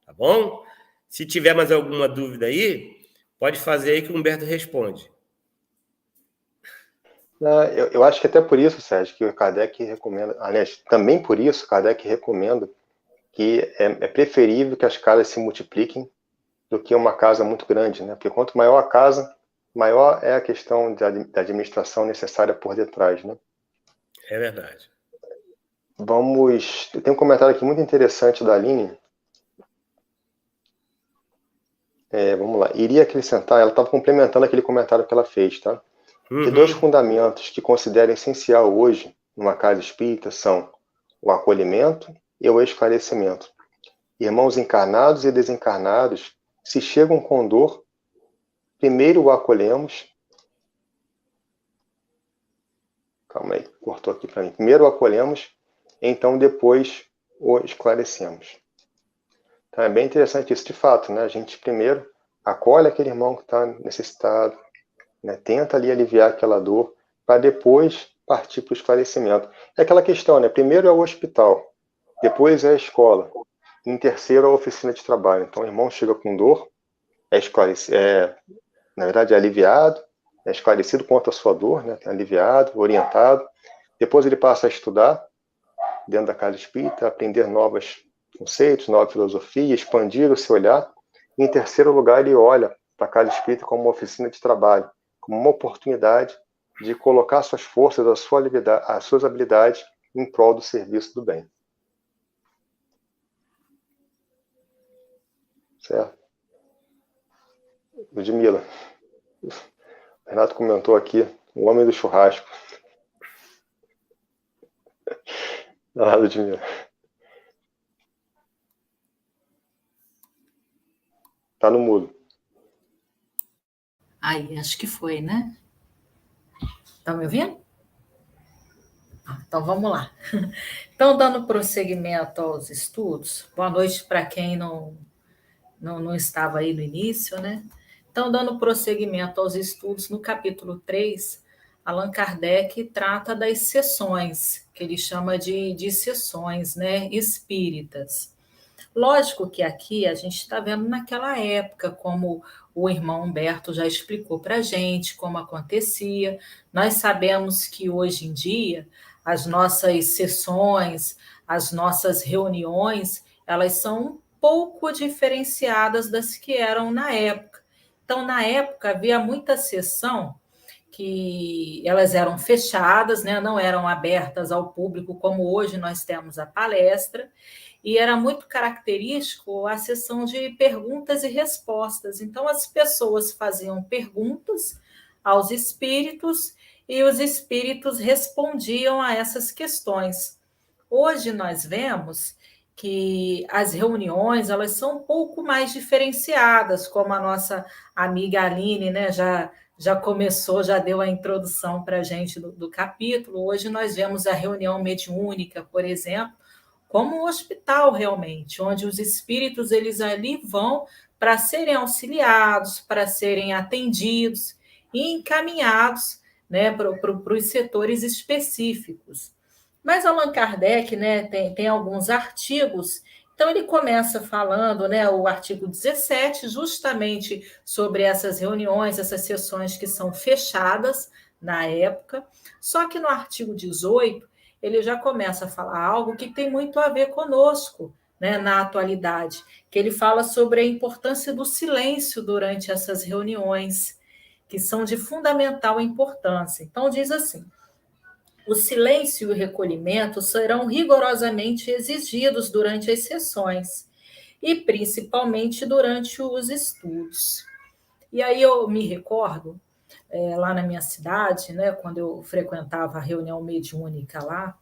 [SPEAKER 3] Tá bom? Se tiver mais alguma dúvida aí, pode fazer aí que o Humberto responde.
[SPEAKER 1] Eu acho que até por isso, Sérgio, que o Kardec recomenda, aliás, também por isso, Kardec recomenda que é preferível que as casas se multipliquem do que uma casa muito grande, né? Porque quanto maior a casa, maior é a questão da administração necessária por detrás, né?
[SPEAKER 3] É verdade.
[SPEAKER 1] Tem um comentário aqui muito interessante da Aline. Vamos lá. Iria acrescentar, ela estava complementando aquele comentário que ela fez, tá? Que dois fundamentos que considero essencial hoje numa casa espírita são o acolhimento e o esclarecimento. Irmãos encarnados e desencarnados, se chegam com dor, primeiro o acolhemos. Calma aí, cortou aqui para mim. Primeiro o acolhemos, então depois o esclarecemos. Então é bem interessante isso, de fato, né? A gente primeiro acolhe aquele irmão que está necessitado, né? Tenta ali aliviar aquela dor, para depois partir para o esclarecimento. É aquela questão, né? Primeiro é o hospital, depois é a escola, em terceiro é a oficina de trabalho. Então o irmão chega com dor, na verdade é aliviado, é esclarecido quanto à sua dor, né? Aliviado, orientado. Depois ele passa a estudar dentro da casa espírita, aprender novos conceitos, nova filosofia, expandir o seu olhar. E, em terceiro lugar, ele olha para a casa espírita como uma oficina de trabalho, como uma oportunidade de colocar suas forças, as suas habilidades em prol do serviço do bem. Certo? Ludmila, o Renato comentou aqui, o homem do churrasco. Ah, Ludmila. Tá no mudo.
[SPEAKER 2] Aí, acho que foi, né? Estão me ouvindo? Então, vamos lá. Então, dando prosseguimento aos estudos, boa noite para quem não estava aí no início, né? Então, dando prosseguimento aos estudos, no capítulo 3, Allan Kardec trata das sessões, que ele chama de sessões, né, espíritas. Lógico que aqui a gente está vendo naquela época, como o irmão Humberto já explicou para a gente como acontecia. Nós sabemos que hoje em dia as nossas sessões, as nossas reuniões, elas são um pouco diferenciadas das que eram na época. Então, na época, havia muita sessão que elas eram fechadas, né? Não eram abertas ao público, como hoje nós temos a palestra, e era muito característico a sessão de perguntas e respostas. Então, as pessoas faziam perguntas aos espíritos e os espíritos respondiam a essas questões. Hoje nós vemos que as reuniões elas são um pouco mais diferenciadas, como a nossa amiga Aline, né, já começou, já deu a introdução para a gente do capítulo. Hoje nós vemos a reunião mediúnica, por exemplo, como um hospital realmente, onde os espíritos eles ali vão para serem auxiliados, para serem atendidos e encaminhados, né, para os setores específicos. Mas Allan Kardec, né, tem alguns artigos, então ele começa falando, né, o artigo 17, justamente sobre essas reuniões, essas sessões que são fechadas na época, só que no artigo 18, ele já começa a falar algo que tem muito a ver conosco, né, na atualidade, que ele fala sobre a importância do silêncio durante essas reuniões, que são de fundamental importância. Então, diz assim: o silêncio e o recolhimento serão rigorosamente exigidos durante as sessões e principalmente durante os estudos. E aí eu me recordo, lá na minha cidade, né, quando eu frequentava a reunião mediúnica lá,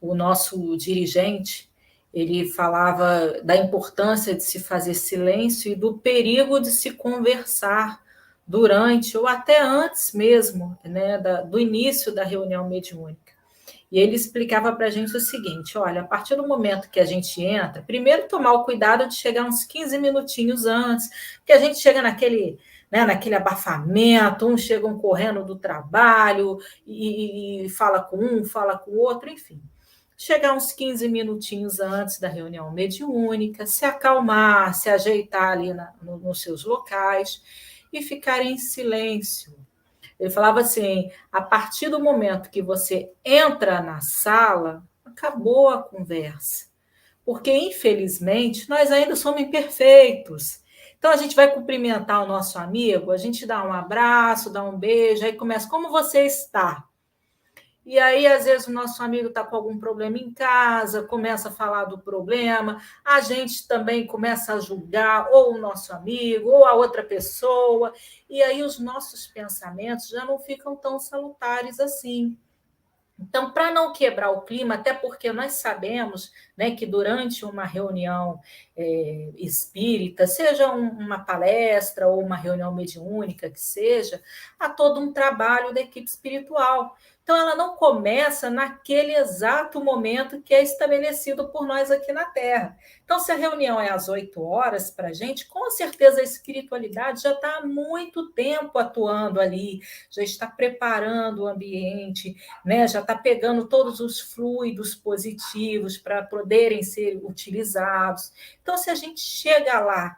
[SPEAKER 2] o nosso dirigente, ele falava da importância de se fazer silêncio e do perigo de se conversar durante ou até antes mesmo, né, do início da reunião mediúnica. E ele explicava para a gente o seguinte: olha, a partir do momento que a gente entra, primeiro tomar o cuidado de chegar uns 15 minutinhos antes, porque a gente chega naquele abafamento, uns chegam correndo do trabalho e fala com um, fala com o outro, enfim. Chegar uns 15 minutinhos antes da reunião mediúnica, se acalmar, se ajeitar ali nos seus locais e ficar em silêncio. Ele falava assim: a partir do momento que você entra na sala, acabou a conversa. Porque, infelizmente, nós ainda somos imperfeitos. Então, a gente vai cumprimentar o nosso amigo, a gente dá um abraço, dá um beijo, aí começa: como você está? E aí, às vezes, o nosso amigo está com algum problema em casa, começa a falar do problema, a gente também começa a julgar ou o nosso amigo ou a outra pessoa, e aí os nossos pensamentos já não ficam tão salutares assim. Então, para não quebrar o clima, até porque nós sabemos, né, que durante uma reunião espírita, seja uma palestra ou uma reunião mediúnica que seja, há todo um trabalho da equipe espiritual. Então, ela não começa naquele exato momento que é estabelecido por nós aqui na Terra. Então, se a reunião é às 8 horas para a gente, com certeza a espiritualidade já está há muito tempo atuando ali, já está preparando o ambiente, né? Já está pegando todos os fluidos positivos para poderem ser utilizados. Então, se a gente chega lá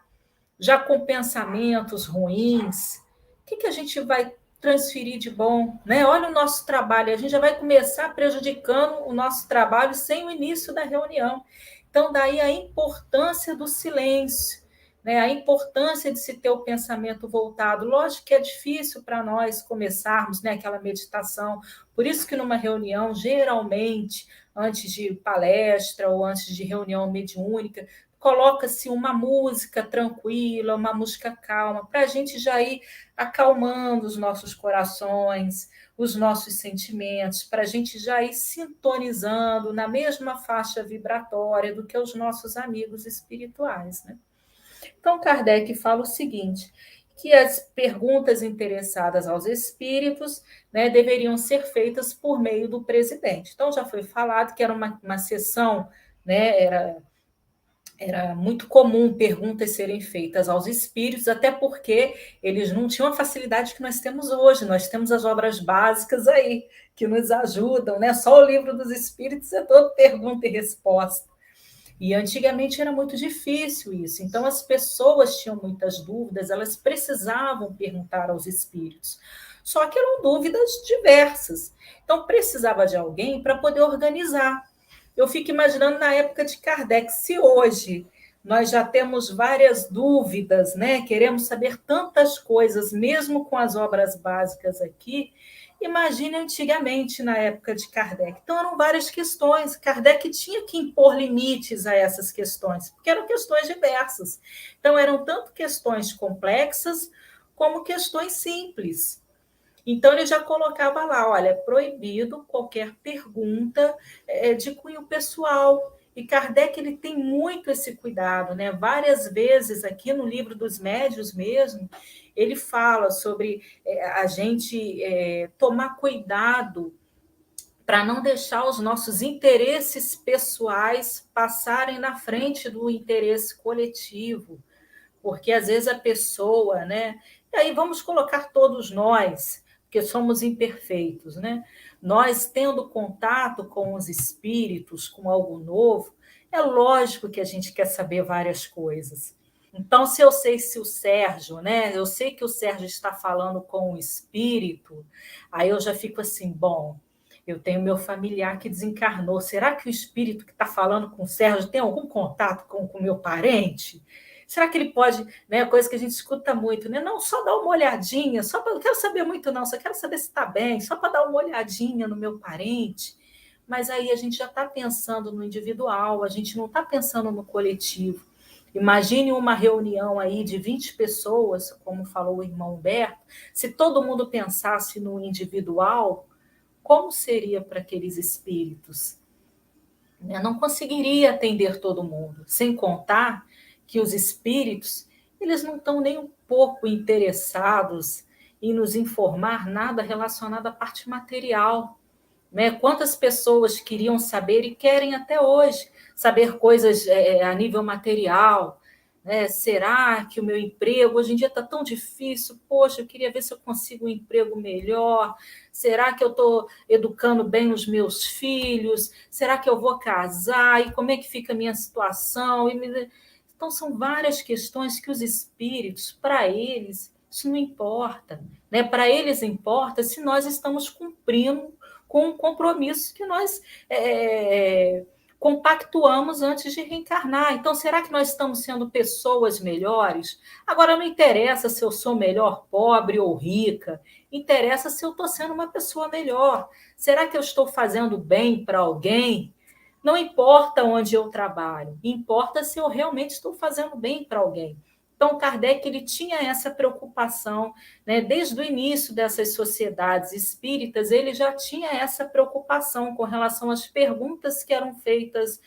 [SPEAKER 2] já com pensamentos ruins, o que a gente vai transferir de bom, né? Olha o nosso trabalho, a gente já vai começar prejudicando o nosso trabalho sem o início da reunião. Então, daí a importância do silêncio, né? A importância de se ter o pensamento voltado. Lógico que é difícil para nós começarmos, né, aquela meditação, por isso que numa reunião, geralmente, antes de palestra ou antes de reunião mediúnica, coloca-se uma música tranquila, uma música calma, para a gente já ir acalmando os nossos corações, os nossos sentimentos, para a gente já ir sintonizando na mesma faixa vibratória do que os nossos amigos espirituais, né? Então, Kardec fala o seguinte, que as perguntas interessadas aos espíritos, né, deveriam ser feitas por meio do presidente. Então, já foi falado que era uma sessão, né, era muito comum perguntas serem feitas aos espíritos, até porque eles não tinham a facilidade que nós temos hoje. Nós temos as obras básicas aí, que nos ajudam, né? Só o livro dos espíritos é todo pergunta e resposta. E antigamente era muito difícil isso. Então, as pessoas tinham muitas dúvidas, elas precisavam perguntar aos espíritos. Só que eram dúvidas diversas. Então, precisava de alguém para poder organizar. Eu fico imaginando na época de Kardec, se hoje nós já temos várias dúvidas, né? Queremos saber tantas coisas, mesmo com as obras básicas aqui, imagine antigamente, na época de Kardec. Então, eram várias questões. Kardec tinha que impor limites a essas questões, porque eram questões diversas. Então, eram tanto questões complexas como questões simples. Então, ele já colocava lá, olha, é proibido qualquer pergunta de cunho pessoal. E Kardec ele tem muito esse cuidado, né? Várias vezes aqui no livro dos médiuns mesmo, ele fala sobre a gente tomar cuidado para não deixar os nossos interesses pessoais passarem na frente do interesse coletivo, porque às vezes a pessoa, né? E aí vamos colocar todos nós, porque somos imperfeitos, né? Nós tendo contato com os espíritos, com algo novo, é lógico que a gente quer saber várias coisas. Então, se eu sei se o Sérgio, né? Eu sei que o Sérgio está falando com o espírito, aí eu já fico assim, bom, eu tenho meu familiar que desencarnou. Será que o espírito que está falando com o Sérgio tem algum contato com o meu parente? Será que ele pode, né? Coisa que a gente escuta muito, né? Não, só dar uma olhadinha, só para, não quero saber muito, não, só quero saber se está bem, só para dar uma olhadinha no meu parente. Mas aí a gente já está pensando no individual, a gente não está pensando no coletivo. Imagine uma reunião aí de 20 pessoas, como falou o irmão Humberto, se todo mundo pensasse no individual, como seria para aqueles espíritos? Eu não conseguiria atender todo mundo, sem contar que os espíritos, eles não estão nem um pouco interessados em nos informar nada relacionado à parte material, né? Quantas pessoas queriam saber e querem até hoje saber coisas a nível material, né? Será que o meu emprego hoje em dia está tão difícil? Poxa, eu queria ver se eu consigo um emprego melhor. Será que eu estou educando bem os meus filhos? Será que eu vou casar? E como é que fica a minha situação? Então, são várias questões que os espíritos, para eles, isso não importa, né? Para eles importa se nós estamos cumprindo com um compromisso que nós compactuamos antes de reencarnar. Então, será que nós estamos sendo pessoas melhores? Agora, não interessa se eu sou melhor pobre ou rica, interessa se eu estou sendo uma pessoa melhor. Será que eu estou fazendo bem para alguém? Não importa onde eu trabalho, importa se eu realmente estou fazendo bem para alguém. Então, Kardec ele tinha essa preocupação, né? Desde o início dessas sociedades espíritas, ele já tinha essa preocupação com relação às perguntas que eram feitas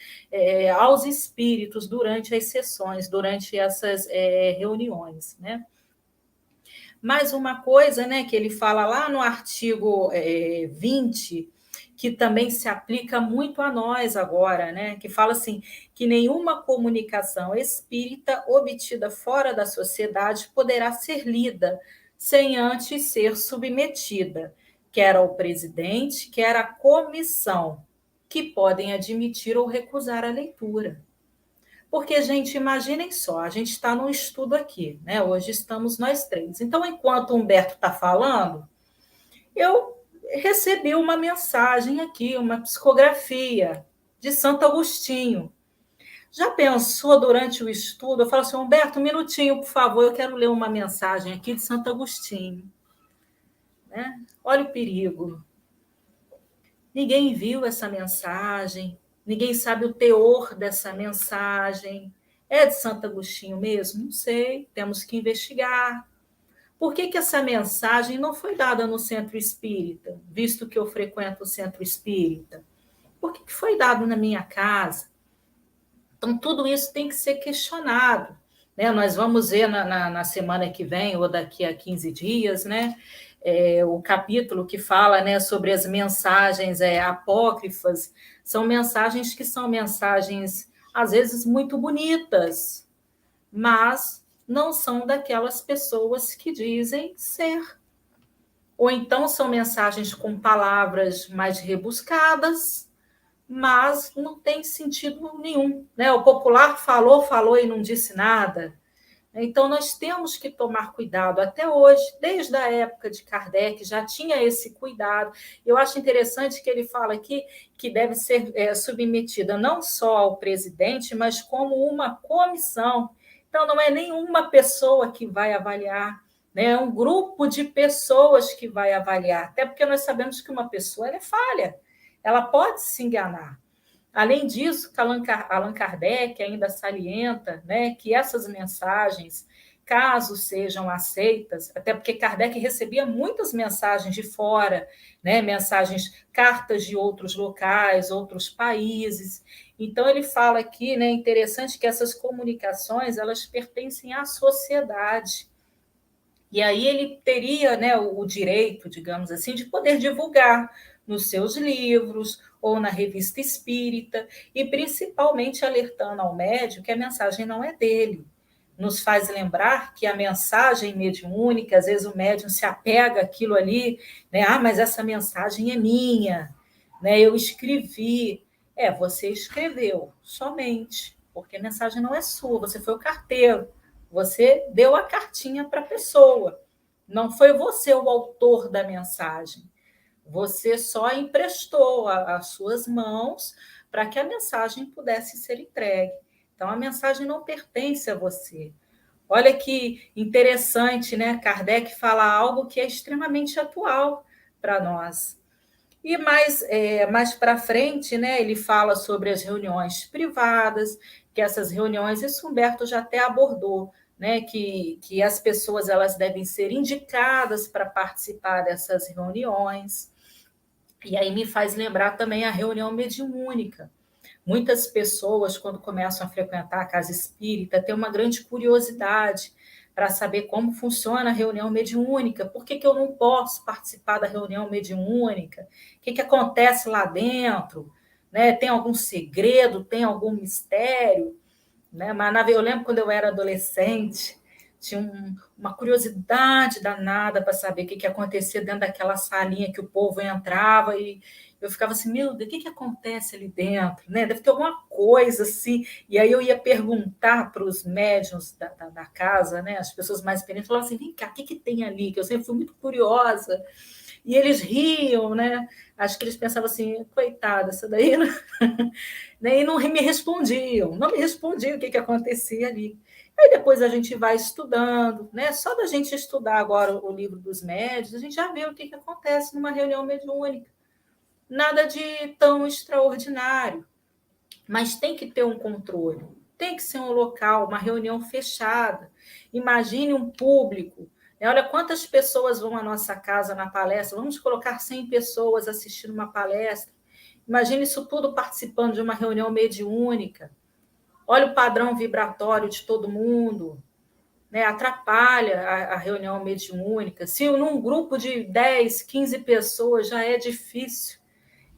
[SPEAKER 2] aos espíritos durante as sessões, durante essas reuniões, né? Mais uma coisa, né, que ele fala lá no artigo 20, que também se aplica muito a nós agora, né? Que fala assim, que nenhuma comunicação espírita obtida fora da sociedade poderá ser lida sem antes ser submetida, quer ao presidente, quer à comissão, que podem admitir ou recusar a leitura. Porque, gente, imaginem só, a gente está num estudo aqui, né? Hoje estamos nós três. Então, enquanto o Humberto está falando, eu recebi uma mensagem aqui, uma psicografia de Santo Agostinho. Já pensou durante o estudo? Eu falo assim, Humberto, um minutinho, por favor, eu quero ler uma mensagem aqui de Santo Agostinho. Né? Olha o perigo. Ninguém viu essa mensagem, ninguém sabe o teor dessa mensagem. É de Santo Agostinho mesmo? Não sei, temos que investigar. Por que essa mensagem não foi dada no centro espírita, visto que eu frequento o centro espírita? Por que foi dado na minha casa? Então, tudo isso tem que ser questionado. Né? Nós vamos ver na semana que vem, ou daqui a 15 dias, né? O capítulo que fala, né, sobre as mensagens apócrifas. São mensagens que são mensagens, às vezes, muito bonitas, mas não são daquelas pessoas que dizem ser. Ou então são mensagens com palavras mais rebuscadas, mas não tem sentido nenhum. Né? O popular falou, falou e não disse nada. Então, nós temos que tomar cuidado. Até hoje, desde a época de Kardec, já tinha esse cuidado. Eu acho interessante que ele fala aqui que deve ser submetida não só ao presidente, mas como uma comissão. Então, não é nenhuma pessoa que vai avaliar, né? É um grupo de pessoas que vai avaliar. Até porque nós sabemos que uma pessoa ela é falha, ela pode se enganar. Além disso, Allan Kardec ainda salienta, né, que essas mensagens, caso sejam aceitas, até porque Kardec recebia muitas mensagens de fora, né, mensagens, cartas de outros locais, outros países. Então, ele fala aqui, né, interessante que essas comunicações elas pertencem à sociedade. E aí ele teria, né, o direito, digamos assim, de poder divulgar nos seus livros ou na revista espírita, e principalmente alertando ao médium que a mensagem não é dele. Nos faz lembrar que a mensagem mediúnica, às vezes o médium se apega àquilo ali, né? Mas essa mensagem é minha, né? Eu escrevi. Você escreveu, somente, porque a mensagem não é sua, você foi o carteiro. Você deu a cartinha para a pessoa. Não foi você o autor da mensagem. Você só emprestou as suas mãos para que a mensagem pudesse ser entregue. Então, a mensagem não pertence a você. Olha que interessante, né? Kardec fala algo que é extremamente atual para nós. E mais para frente, né, ele fala sobre as reuniões privadas, que essas reuniões, isso Humberto já até abordou, né, que as pessoas elas devem ser indicadas para participar dessas reuniões. E aí me faz lembrar também a reunião mediúnica. Muitas pessoas, quando começam a frequentar a casa espírita, têm uma grande curiosidade para saber como funciona a reunião mediúnica, por que eu não posso participar da reunião mediúnica, o que acontece lá dentro, né? Tem algum segredo, tem algum mistério? Né? Mas eu lembro quando eu era adolescente, tinha uma curiosidade danada para saber o que acontecia dentro daquela salinha que o povo entrava, e eu ficava assim, meu Deus, o que acontece ali dentro? Né? Deve ter alguma coisa assim. E aí eu ia perguntar para os médiuns da casa, né? As pessoas mais experientes, falavam assim, vem cá, o que tem ali? Que eu sempre fui muito curiosa. E eles riam, né? Acho que eles pensavam assim, coitada, essa daí... E não me respondiam o que acontecia ali. Aí depois a gente vai estudando, né? Só da gente estudar agora o livro dos médiuns, a gente já vê o que acontece numa reunião mediúnica. Nada de tão extraordinário, mas tem que ter um controle, tem que ser um local, uma reunião fechada. Imagine um público, né? Olha quantas pessoas vão à nossa casa na palestra, vamos colocar 100 pessoas assistindo uma palestra. Imagine isso tudo participando de uma reunião mediúnica. Olha o padrão vibratório de todo mundo, né? Atrapalha a reunião mediúnica. Se num grupo de 10, 15 pessoas já é difícil,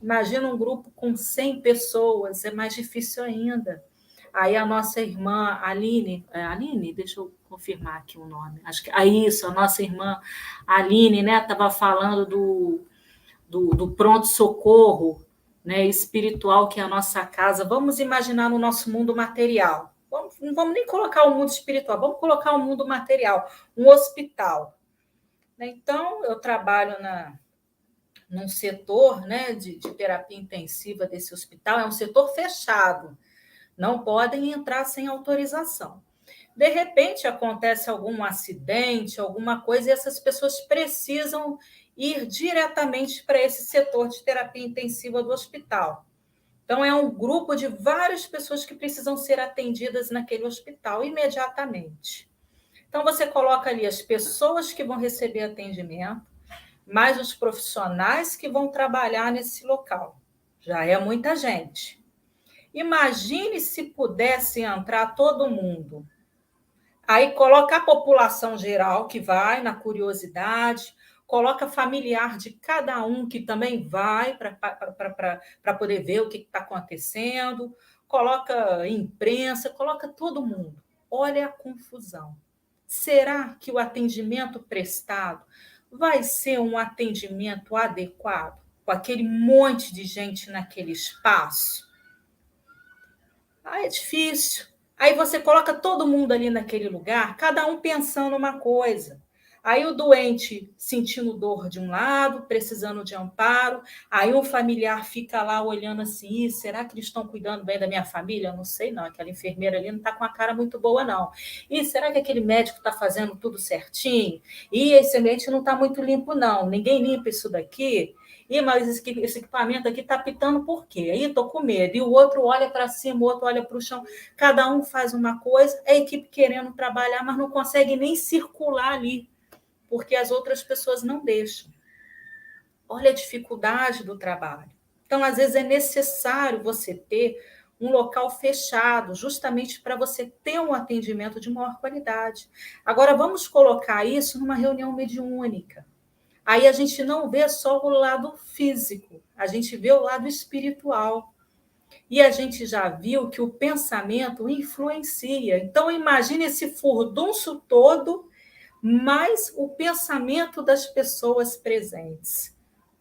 [SPEAKER 2] imagina um grupo com 100 pessoas, é mais difícil ainda. Aí a nossa irmã Aline, deixa eu confirmar aqui o nome, acho que isso, a nossa irmã Aline, né, estava falando do pronto-socorro, né, espiritual, que é a nossa casa. Vamos imaginar no nosso mundo material. Não vamos nem colocar o mundo espiritual, vamos colocar o mundo material, um hospital. Então, eu trabalho num setor, né, de terapia intensiva desse hospital, é um setor fechado, não podem entrar sem autorização. De repente, acontece algum acidente, alguma coisa, e essas pessoas precisam ir diretamente para esse setor de terapia intensiva do hospital. Então, é um grupo de várias pessoas que precisam ser atendidas naquele hospital imediatamente. Então, você coloca ali as pessoas que vão receber atendimento, mais os profissionais que vão trabalhar nesse local. Já é muita gente. Imagine se pudesse entrar todo mundo. Aí coloca a população geral que vai na curiosidade, coloca familiar de cada um que também vai para poder ver o que está acontecendo, coloca imprensa, coloca todo mundo. Olha a confusão. Será que o atendimento prestado vai ser um atendimento adequado com aquele monte de gente naquele espaço? É difícil. Aí você coloca todo mundo ali naquele lugar, cada um pensando uma coisa. Aí o doente sentindo dor de um lado, precisando de amparo, aí o familiar fica lá olhando assim, será que eles estão cuidando bem da minha família? Eu não sei não, aquela enfermeira ali não está com a cara muito boa não. E será que aquele médico está fazendo tudo certinho? E esse ambiente não está muito limpo não, ninguém limpa isso daqui? Mas esse equipamento aqui está pitando por quê? Aí estou com medo. E o outro olha para cima, o outro olha para o chão. Cada um faz uma coisa, a equipe querendo trabalhar, mas não consegue nem circular ali, porque as outras pessoas não deixam. Olha a dificuldade do trabalho. Então, às vezes, é necessário você ter um local fechado, justamente para você ter um atendimento de maior qualidade. Agora, vamos colocar isso numa reunião mediúnica. Aí a gente não vê só o lado físico, a gente vê o lado espiritual. E a gente já viu que o pensamento influencia. Então, imagine esse furdunço todo, mais o pensamento das pessoas presentes.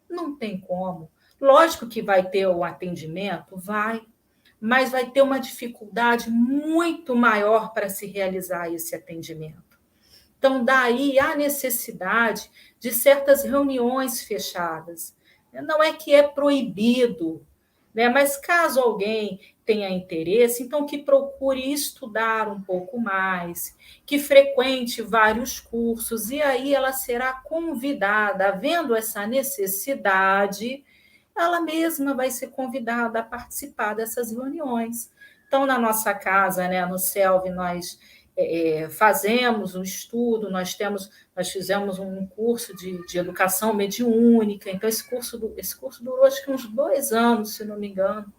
[SPEAKER 2] Não tem como. Lógico que vai ter o atendimento, vai, mas vai ter uma dificuldade muito maior para se realizar esse atendimento. Então, daí a necessidade de certas reuniões fechadas. Não é que é proibido, né? Mas caso alguém tenha interesse, então que procure estudar um pouco mais, que frequente vários cursos, e aí ela será convidada, havendo essa necessidade, ela mesma vai ser convidada a participar dessas reuniões. Então, na nossa casa, né, no CELV, nós fazemos um estudo, nós fizemos um curso de educação mediúnica, então esse curso durou acho que uns 2 anos, se não me engano.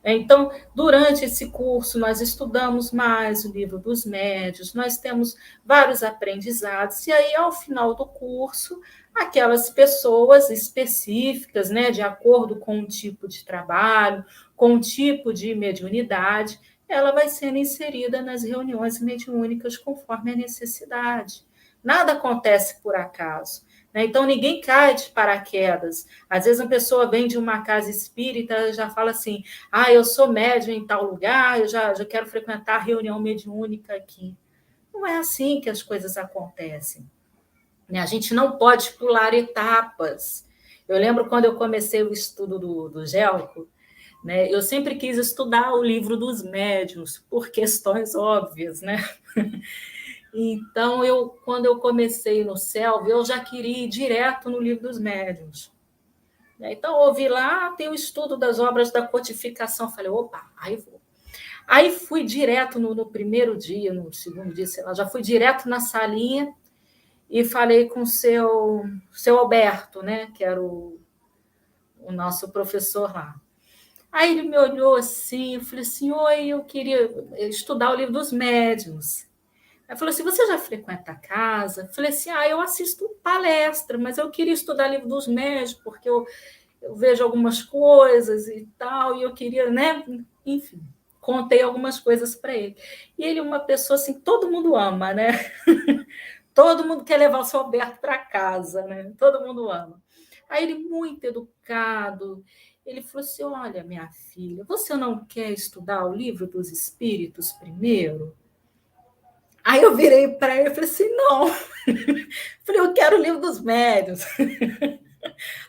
[SPEAKER 2] Então, durante esse curso, nós estudamos mais o livro dos médiuns, nós temos vários aprendizados, e aí, ao final do curso, aquelas pessoas específicas, né, de acordo com o tipo de trabalho, com o tipo de mediunidade, ela vai sendo inserida nas reuniões mediúnicas conforme a necessidade. Nada acontece por acaso. Então, ninguém cai de paraquedas. Às vezes, a pessoa vem de uma casa espírita já fala assim, eu sou médium em tal lugar, eu já quero frequentar a reunião mediúnica aqui. Não é assim que as coisas acontecem. A gente não pode pular etapas. Eu lembro quando eu comecei o estudo do Gelco, né, eu sempre quis estudar o livro dos médiuns, por questões óbvias, né? Então, quando eu comecei no CELV, eu já queria ir direto no livro dos médiuns. Então, ouvi lá, tem o estudo das obras da codificação. Falei, opa, aí vou. Aí fui direto no primeiro dia, no segundo dia, sei lá, já fui direto na salinha e falei com o seu Alberto, né, que era o nosso professor lá. Aí ele me olhou assim, eu falei assim, oi, eu queria estudar o livro dos médiuns. Aí falou assim, você já frequenta a casa? Eu falei assim, eu assisto palestra, mas eu queria estudar o livro dos médiuns, porque eu vejo algumas coisas e tal, e eu queria, né? Enfim, contei algumas coisas para ele. E ele é uma pessoa assim, todo mundo ama, né? Todo mundo quer levar o seu Alberto para casa, né? Todo mundo ama. Aí ele, muito educado, ele falou assim, olha, minha filha, você não quer estudar o livro dos espíritos primeiro? Aí eu virei para ele e falei assim, não. Falei, eu quero o livro dos médiuns.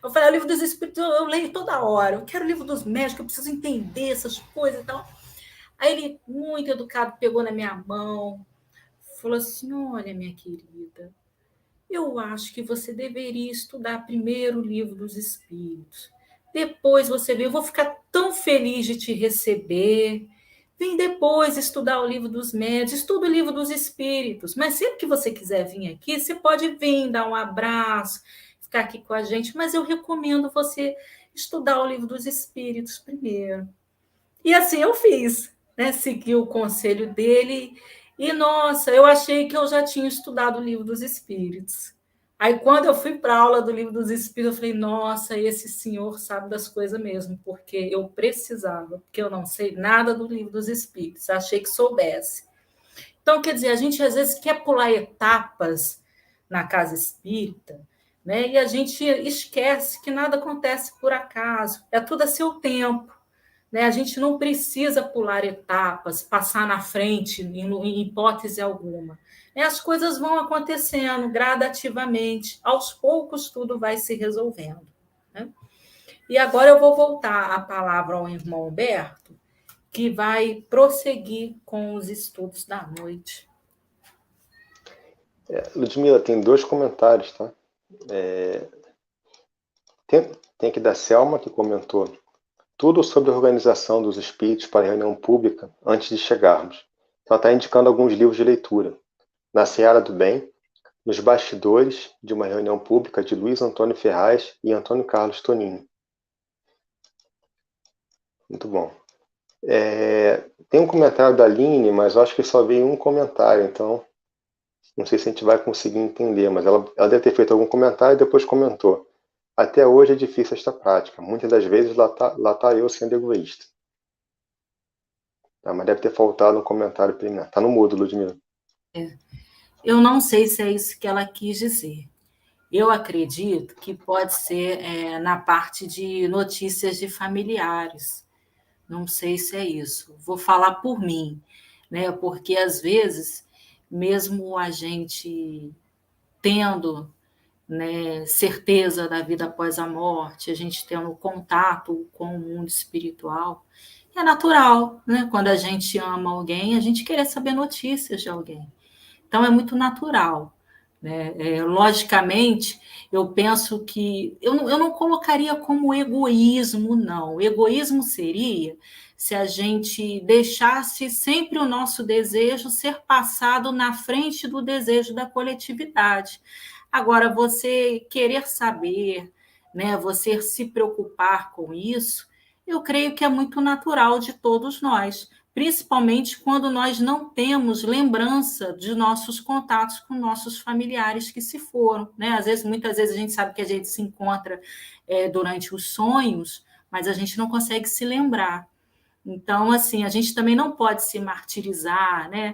[SPEAKER 2] Eu falei, o livro dos espíritos eu leio toda hora. Eu quero o livro dos médiuns, que eu preciso entender essas coisas e tal. Aí ele, muito educado, pegou na minha mão, falou assim, olha, minha querida, eu acho que você deveria estudar primeiro o livro dos espíritos. Depois você vem, eu vou ficar tão feliz de te receber. Vem depois estudar o livro dos médios, estuda o livro dos espíritos. Mas sempre que você quiser vir aqui, você pode vir, dar um abraço, ficar aqui com a gente. Mas eu recomendo você estudar o livro dos espíritos primeiro. E assim eu fiz, né? Segui o conselho dele. E, nossa, eu achei que eu já tinha estudado o livro dos espíritos. Aí, quando eu fui para a aula do livro dos espíritos, eu falei, nossa, esse senhor sabe das coisas mesmo, porque eu precisava, porque eu não sei nada do livro dos espíritos, achei que soubesse. Então, quer dizer, a gente às vezes quer pular etapas na casa espírita, né? E a gente esquece que nada acontece por acaso, é tudo a seu tempo. Né? A gente não precisa pular etapas, passar na frente, em hipótese alguma. As coisas vão acontecendo gradativamente, aos poucos tudo vai se resolvendo. Né? E agora eu vou voltar a palavra ao irmão Humberto, que vai prosseguir com os estudos da noite.
[SPEAKER 1] Ludmila, tem 2 comentários, tá? Tem aqui da Selma, que comentou tudo sobre a organização dos espíritos para a reunião pública antes de chegarmos. Então, está indicando alguns livros de leitura. Na Seara do Bem, Nos Bastidores de uma Reunião Pública, de Luiz Antônio Ferraz e Antônio Carlos Tonini. Muito bom. Tem um comentário da Aline, mas eu acho que só veio um comentário, então não sei se a gente vai conseguir entender, mas ela deve ter feito algum comentário e depois comentou. Até hoje é difícil esta prática. Muitas das vezes lá tá eu sendo egoísta. Tá, mas deve ter faltado um comentário primeiro. Tá no mudo, Ludmila.
[SPEAKER 2] Eu não sei se é isso que ela quis dizer. Eu acredito que pode ser na parte de notícias de familiares. Não sei se é isso. Vou falar por mim, né? Porque às vezes, mesmo a gente tendo, né, certeza da vida após a morte, a gente tendo contato com o mundo espiritual, é natural, né? Quando a gente ama alguém, a gente querer saber notícias de alguém. Então, é muito natural. Né? Logicamente, eu penso que... Eu não colocaria como egoísmo, não. O egoísmo seria se a gente deixasse sempre o nosso desejo ser passado na frente do desejo da coletividade. Agora, você querer saber, né, você se preocupar com isso, eu creio que é muito natural de todos nós, principalmente quando nós não temos lembrança de nossos contatos com nossos familiares que se foram. Né? Muitas vezes a gente sabe que a gente se encontra durante os sonhos, mas a gente não consegue se lembrar. Então, assim, a gente também não pode se martirizar, né?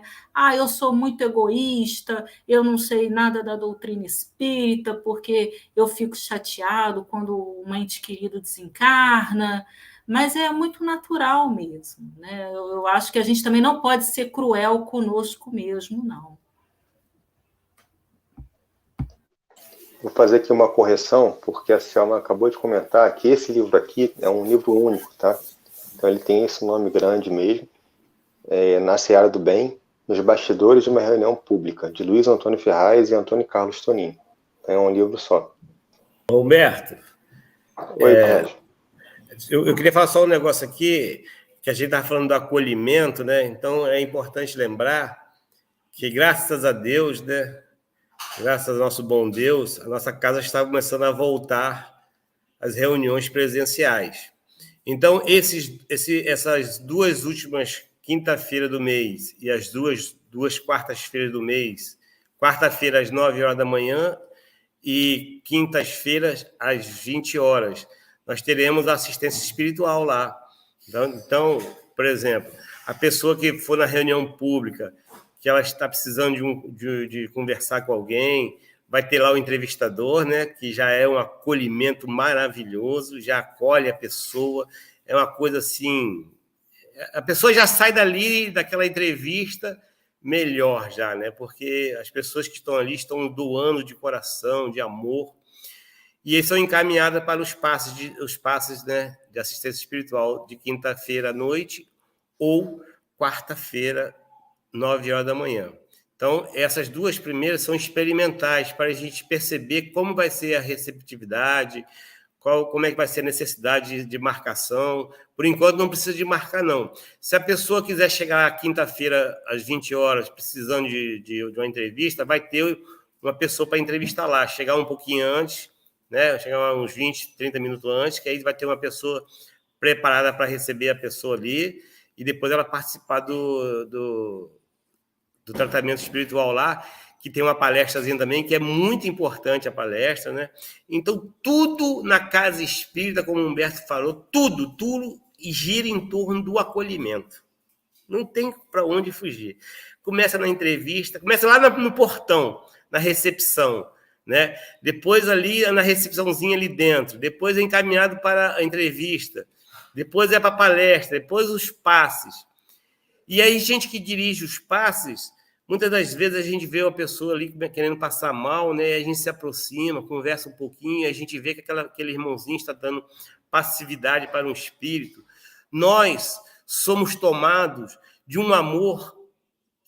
[SPEAKER 2] Eu sou muito egoísta, eu não sei nada da doutrina espírita, porque eu fico chateado quando um ente querido desencarna, mas é muito natural mesmo, né? Eu acho que a gente também não pode ser cruel conosco mesmo, não.
[SPEAKER 1] Vou fazer aqui uma correção, porque a Selma acabou de comentar que esse livro aqui é um livro único, tá? Então ele tem esse nome grande mesmo, Na Seara do Bem, Nos Bastidores de uma Reunião Pública, de Luiz Antônio Ferraz e Antônio Carlos Tonini. Então é um livro só.
[SPEAKER 3] Humberto,
[SPEAKER 1] Oi, Carlos.
[SPEAKER 3] eu queria falar só um negócio aqui, que a gente está falando do acolhimento, né? Então é importante lembrar que, graças a Deus, né? Graças ao nosso bom Deus, a nossa casa está começando a voltar às reuniões presenciais. Então, essas 2 últimas quinta-feira do mês e as duas quartas-feiras do mês, quarta-feira às 9 horas da manhã e quintas-feiras às 20 horas, nós teremos assistência espiritual lá. Então, por exemplo, a pessoa que for na reunião pública, que ela está precisando de conversar com alguém, vai ter lá o entrevistador, né, que já é um acolhimento maravilhoso, já acolhe a pessoa, é uma coisa assim... A pessoa já sai dali, daquela entrevista, melhor já, né, porque as pessoas que estão ali estão doando de coração, de amor, e eles são encaminhadas para os passes, né, de assistência espiritual de quinta-feira à noite ou quarta-feira, 9 horas da manhã. Então, essas 2 primeiras são experimentais para a gente perceber como vai ser a receptividade, como é que vai ser a necessidade de marcação. Por enquanto, não precisa de marcar, não. Se a pessoa quiser chegar quinta-feira, às 20 horas, precisando de uma entrevista, vai ter uma pessoa para entrevistar lá. Chegar um pouquinho antes, né? Chegar uns 20, 30 minutos antes, que aí vai ter uma pessoa preparada para receber a pessoa ali, e depois ela participar do tratamento espiritual lá, que tem uma palestrazinha também, que é muito importante a palestra, né? Então, tudo na casa espírita, como o Humberto falou, tudo gira em torno do acolhimento. Não tem para onde fugir. Começa na entrevista, começa lá no portão, na recepção, né? Depois ali na recepçãozinha ali dentro, depois é encaminhado para a entrevista, depois é para a palestra, depois os passes. E aí, gente que dirige os passes, muitas das vezes a gente vê uma pessoa ali querendo passar mal, né? A gente se aproxima, conversa um pouquinho, a gente vê que aquele irmãozinho está dando passividade para um espírito. Nós somos tomados de um amor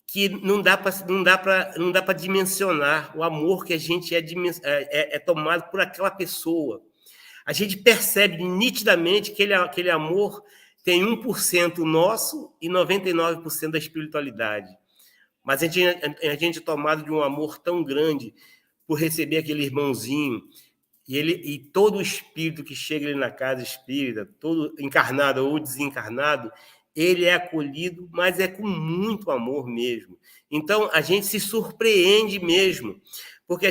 [SPEAKER 3] que não dá para dimensionar, o amor que a gente é tomado por aquela pessoa. A gente percebe nitidamente que aquele amor tem 1% nosso e 99% da espiritualidade. Mas a gente é tomado de um amor tão grande por receber aquele irmãozinho, e todo o espírito que chega ali na casa espírita, todo encarnado ou desencarnado, ele é acolhido, mas é com muito amor mesmo. Então, a gente se surpreende mesmo, porque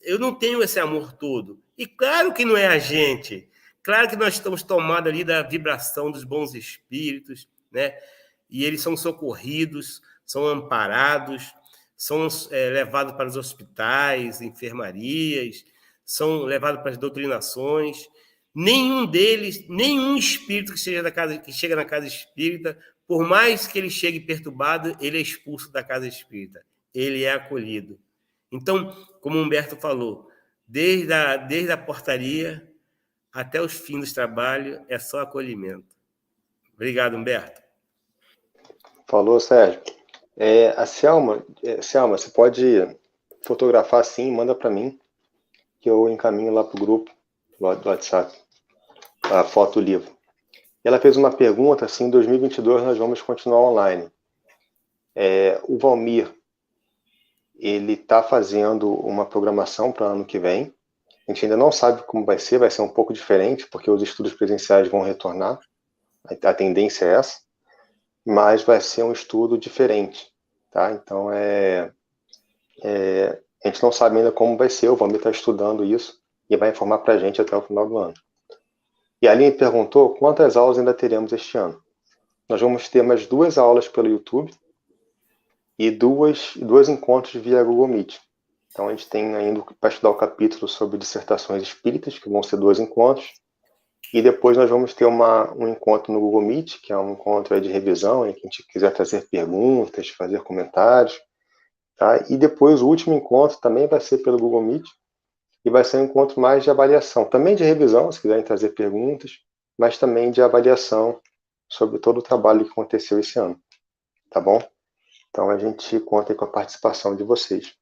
[SPEAKER 3] eu não tenho esse amor todo. E claro que não é a gente. Claro que nós estamos tomados ali da vibração dos bons espíritos, né? E eles são socorridos, são amparados, são levados para os hospitais, enfermarias, são levados para as doutrinações. Nenhum deles, nenhum espírito que chega na casa espírita, por mais que ele chegue perturbado, ele é expulso da casa espírita. Ele é acolhido. Então, como o Humberto falou, desde a portaria até os fins do trabalho, é só acolhimento. Obrigado, Humberto.
[SPEAKER 1] Falou, Sérgio. A Selma, você pode fotografar assim, manda para mim, que eu encaminho lá para o grupo do WhatsApp, a foto do livro. Ela fez uma pergunta, assim, em 2022 nós vamos continuar online. O Valmir, ele está fazendo uma programação para ano que vem. A gente ainda não sabe como vai ser um pouco diferente, porque os estudos presenciais vão retornar, a tendência é essa, mas vai ser um estudo diferente, tá? Então, a gente não sabe ainda como vai ser, o Valmir está estudando isso e vai informar para a gente até o final do ano. E a Aline perguntou quantas aulas ainda teremos este ano. Nós vamos ter mais 2 aulas pelo YouTube e dois encontros via Google Meet. Então, a gente tem ainda para estudar o capítulo sobre dissertações espíritas, que vão ser 2 encontros. E depois nós vamos ter um encontro no Google Meet, que é um encontro de revisão, em que a gente quiser fazer perguntas, fazer comentários. Tá? E depois o último encontro também vai ser pelo Google Meet, e vai ser um encontro mais de avaliação, também de revisão, se quiserem trazer perguntas, mas também de avaliação sobre todo o trabalho que aconteceu esse ano. Tá bom? Então a gente conta aí com a participação de vocês.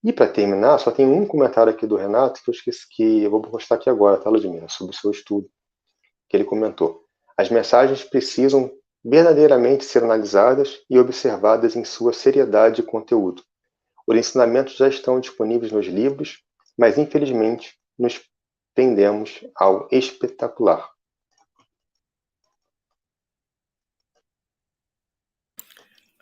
[SPEAKER 1] E para terminar, só tem um comentário aqui do Renato que eu esqueci, que eu vou postar aqui agora, tá, Ludmila? Sobre o seu estudo, que ele comentou. As mensagens precisam verdadeiramente ser analisadas e observadas em sua seriedade e conteúdo. Os ensinamentos já estão disponíveis nos livros, mas infelizmente nos tendemos ao espetacular.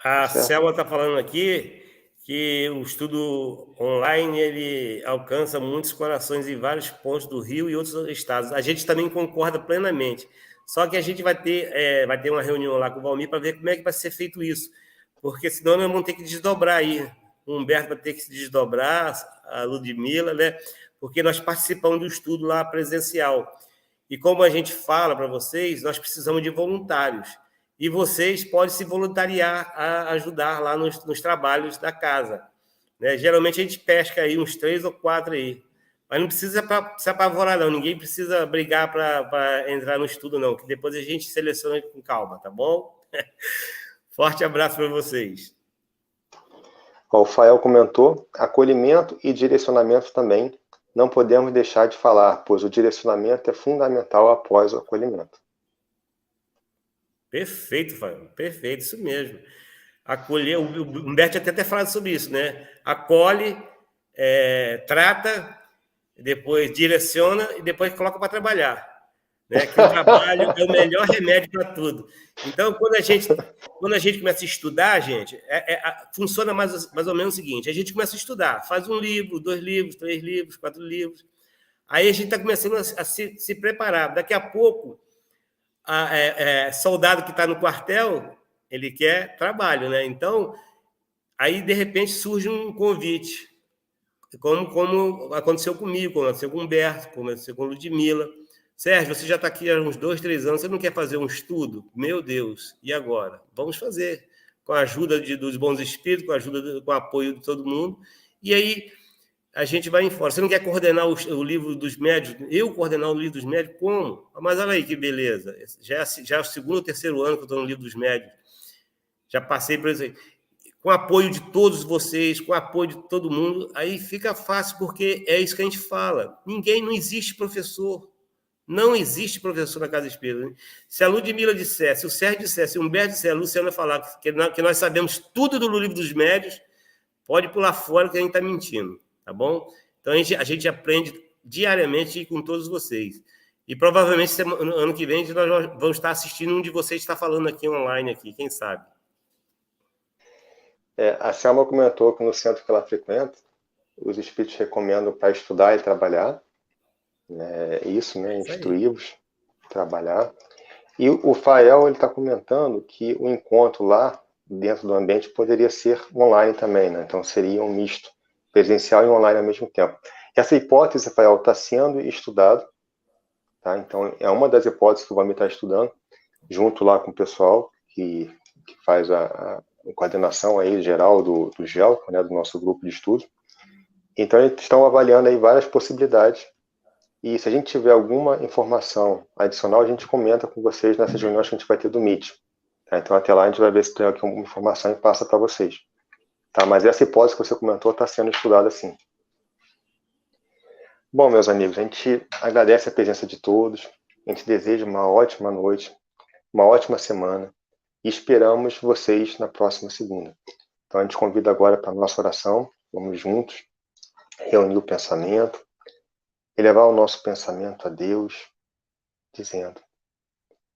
[SPEAKER 3] A Selma está falando aqui que o estudo online ele alcança muitos corações em vários pontos do Rio e outros estados. A gente também concorda plenamente. Só que a gente vai ter uma reunião lá com o Valmir para ver como é que vai ser feito isso. Porque senão nós vamos ter que desdobrar aí. O Humberto vai ter que se desdobrar, a Ludmila, né? Porque nós participamos do estudo lá presencial. E como a gente fala para vocês, nós precisamos de voluntários. E vocês podem se voluntariar a ajudar lá nos trabalhos da casa. Né? Geralmente a gente pesca aí uns 3 ou 4 aí. Mas não precisa se apavorar, não. Ninguém precisa brigar para entrar no estudo, não. Que depois a gente seleciona com calma, tá bom? Forte abraço para vocês.
[SPEAKER 1] O Fael comentou, acolhimento e direcionamento também não podemos deixar de falar, pois o direcionamento é fundamental após o acolhimento.
[SPEAKER 3] Perfeito, Fábio. Perfeito, isso mesmo. Acolher, o Humberto tinha até falado sobre isso, né? Acolhe, trata, depois direciona e depois coloca para trabalhar. Né? Que o trabalho é o melhor remédio para tudo. Então, quando a gente começa a estudar, gente, funciona mais ou menos o seguinte: a gente começa a estudar, faz 1 livro, 2 livros, 3 livros, 4 livros. Aí a gente está começando a se preparar. Daqui a pouco, soldado que está no quartel, ele quer trabalho, né? Então, aí, de repente, surge um convite, como aconteceu comigo, como aconteceu com o Humberto, como aconteceu com a Ludmila. Sérgio, você já está aqui há uns 2, 3 anos, você não quer fazer um estudo? Meu Deus, e agora? Vamos fazer, com a ajuda dos bons espíritos, com o apoio de todo mundo, e aí a gente vai em fora. Você não quer coordenar o livro dos médios? Eu coordenar o livro dos médios? Como? Mas olha aí que beleza, já é o 2º ou 3º ano que eu estou no livro dos médios, já passei por isso aí. Com o apoio de todos vocês, com o apoio de todo mundo, aí fica fácil, porque é isso que a gente fala. Não existe professor. Não existe professor na Casa Espírita. Se a Ludmila dissesse, se o Sérgio dissesse, se o Humberto dissesse, a Luciana falar que nós sabemos tudo do livro dos médios, pode pular fora que a gente está mentindo, tá bom? Então, a gente aprende diariamente com todos vocês. E provavelmente, ano que vem, nós vamos estar assistindo um de vocês que está falando aqui online, aqui, quem sabe?
[SPEAKER 1] A Selma comentou que no centro que ela frequenta, os espíritos recomendam para estudar e trabalhar. Isso, né? Instruí-los, trabalhar. E o Fael está comentando que o encontro lá, dentro do ambiente, poderia ser online também, né? Então seria um misto, presencial e online ao mesmo tempo. Essa hipótese, Fael, está sendo estudada, tá? Então é uma das hipóteses que o Vami está estudando, junto lá com o pessoal que faz a coordenação aí geral do GEL, né, do nosso grupo de estudo. Então eles estão avaliando aí várias possibilidades. E se a gente tiver alguma informação adicional, a gente comenta com vocês nessas reuniões que a gente vai ter do Meet. Tá? Então, até lá, a gente vai ver se tem aqui alguma informação e passa para vocês. Tá? Mas essa hipótese que você comentou está sendo estudada sim. Bom, meus amigos, a gente agradece a presença de todos. A gente deseja uma ótima noite, uma ótima semana. E esperamos vocês na próxima segunda. Então, a gente convida agora para a nossa oração. Vamos juntos reunir o pensamento. Elevar o nosso pensamento a Deus, dizendo: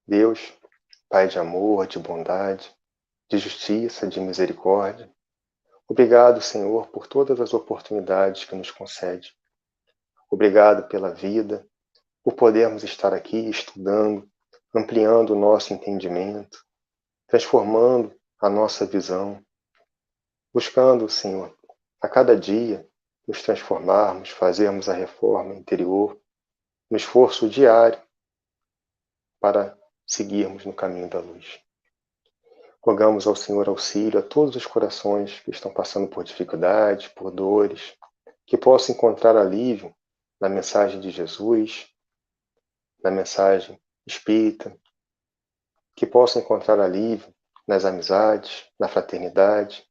[SPEAKER 1] Deus, Pai de amor, de bondade, de justiça, de misericórdia, obrigado, Senhor, por todas as oportunidades que nos concede. Obrigado pela vida, por podermos estar aqui estudando, ampliando o nosso entendimento, transformando a nossa visão, buscando, Senhor, a cada dia, nos transformarmos, fazermos a reforma interior, no esforço diário para seguirmos no caminho da luz. Rogamos ao Senhor auxílio a todos os corações que estão passando por dificuldades, por dores, que possam encontrar alívio na mensagem de Jesus, na mensagem espírita, que possam encontrar alívio nas amizades, na fraternidade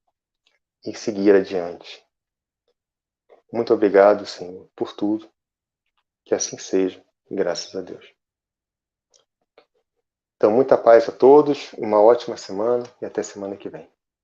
[SPEAKER 1] e seguir adiante. Muito obrigado, Senhor, por tudo. Que assim seja, graças a Deus. Então, muita paz a todos, uma ótima semana e até semana que vem.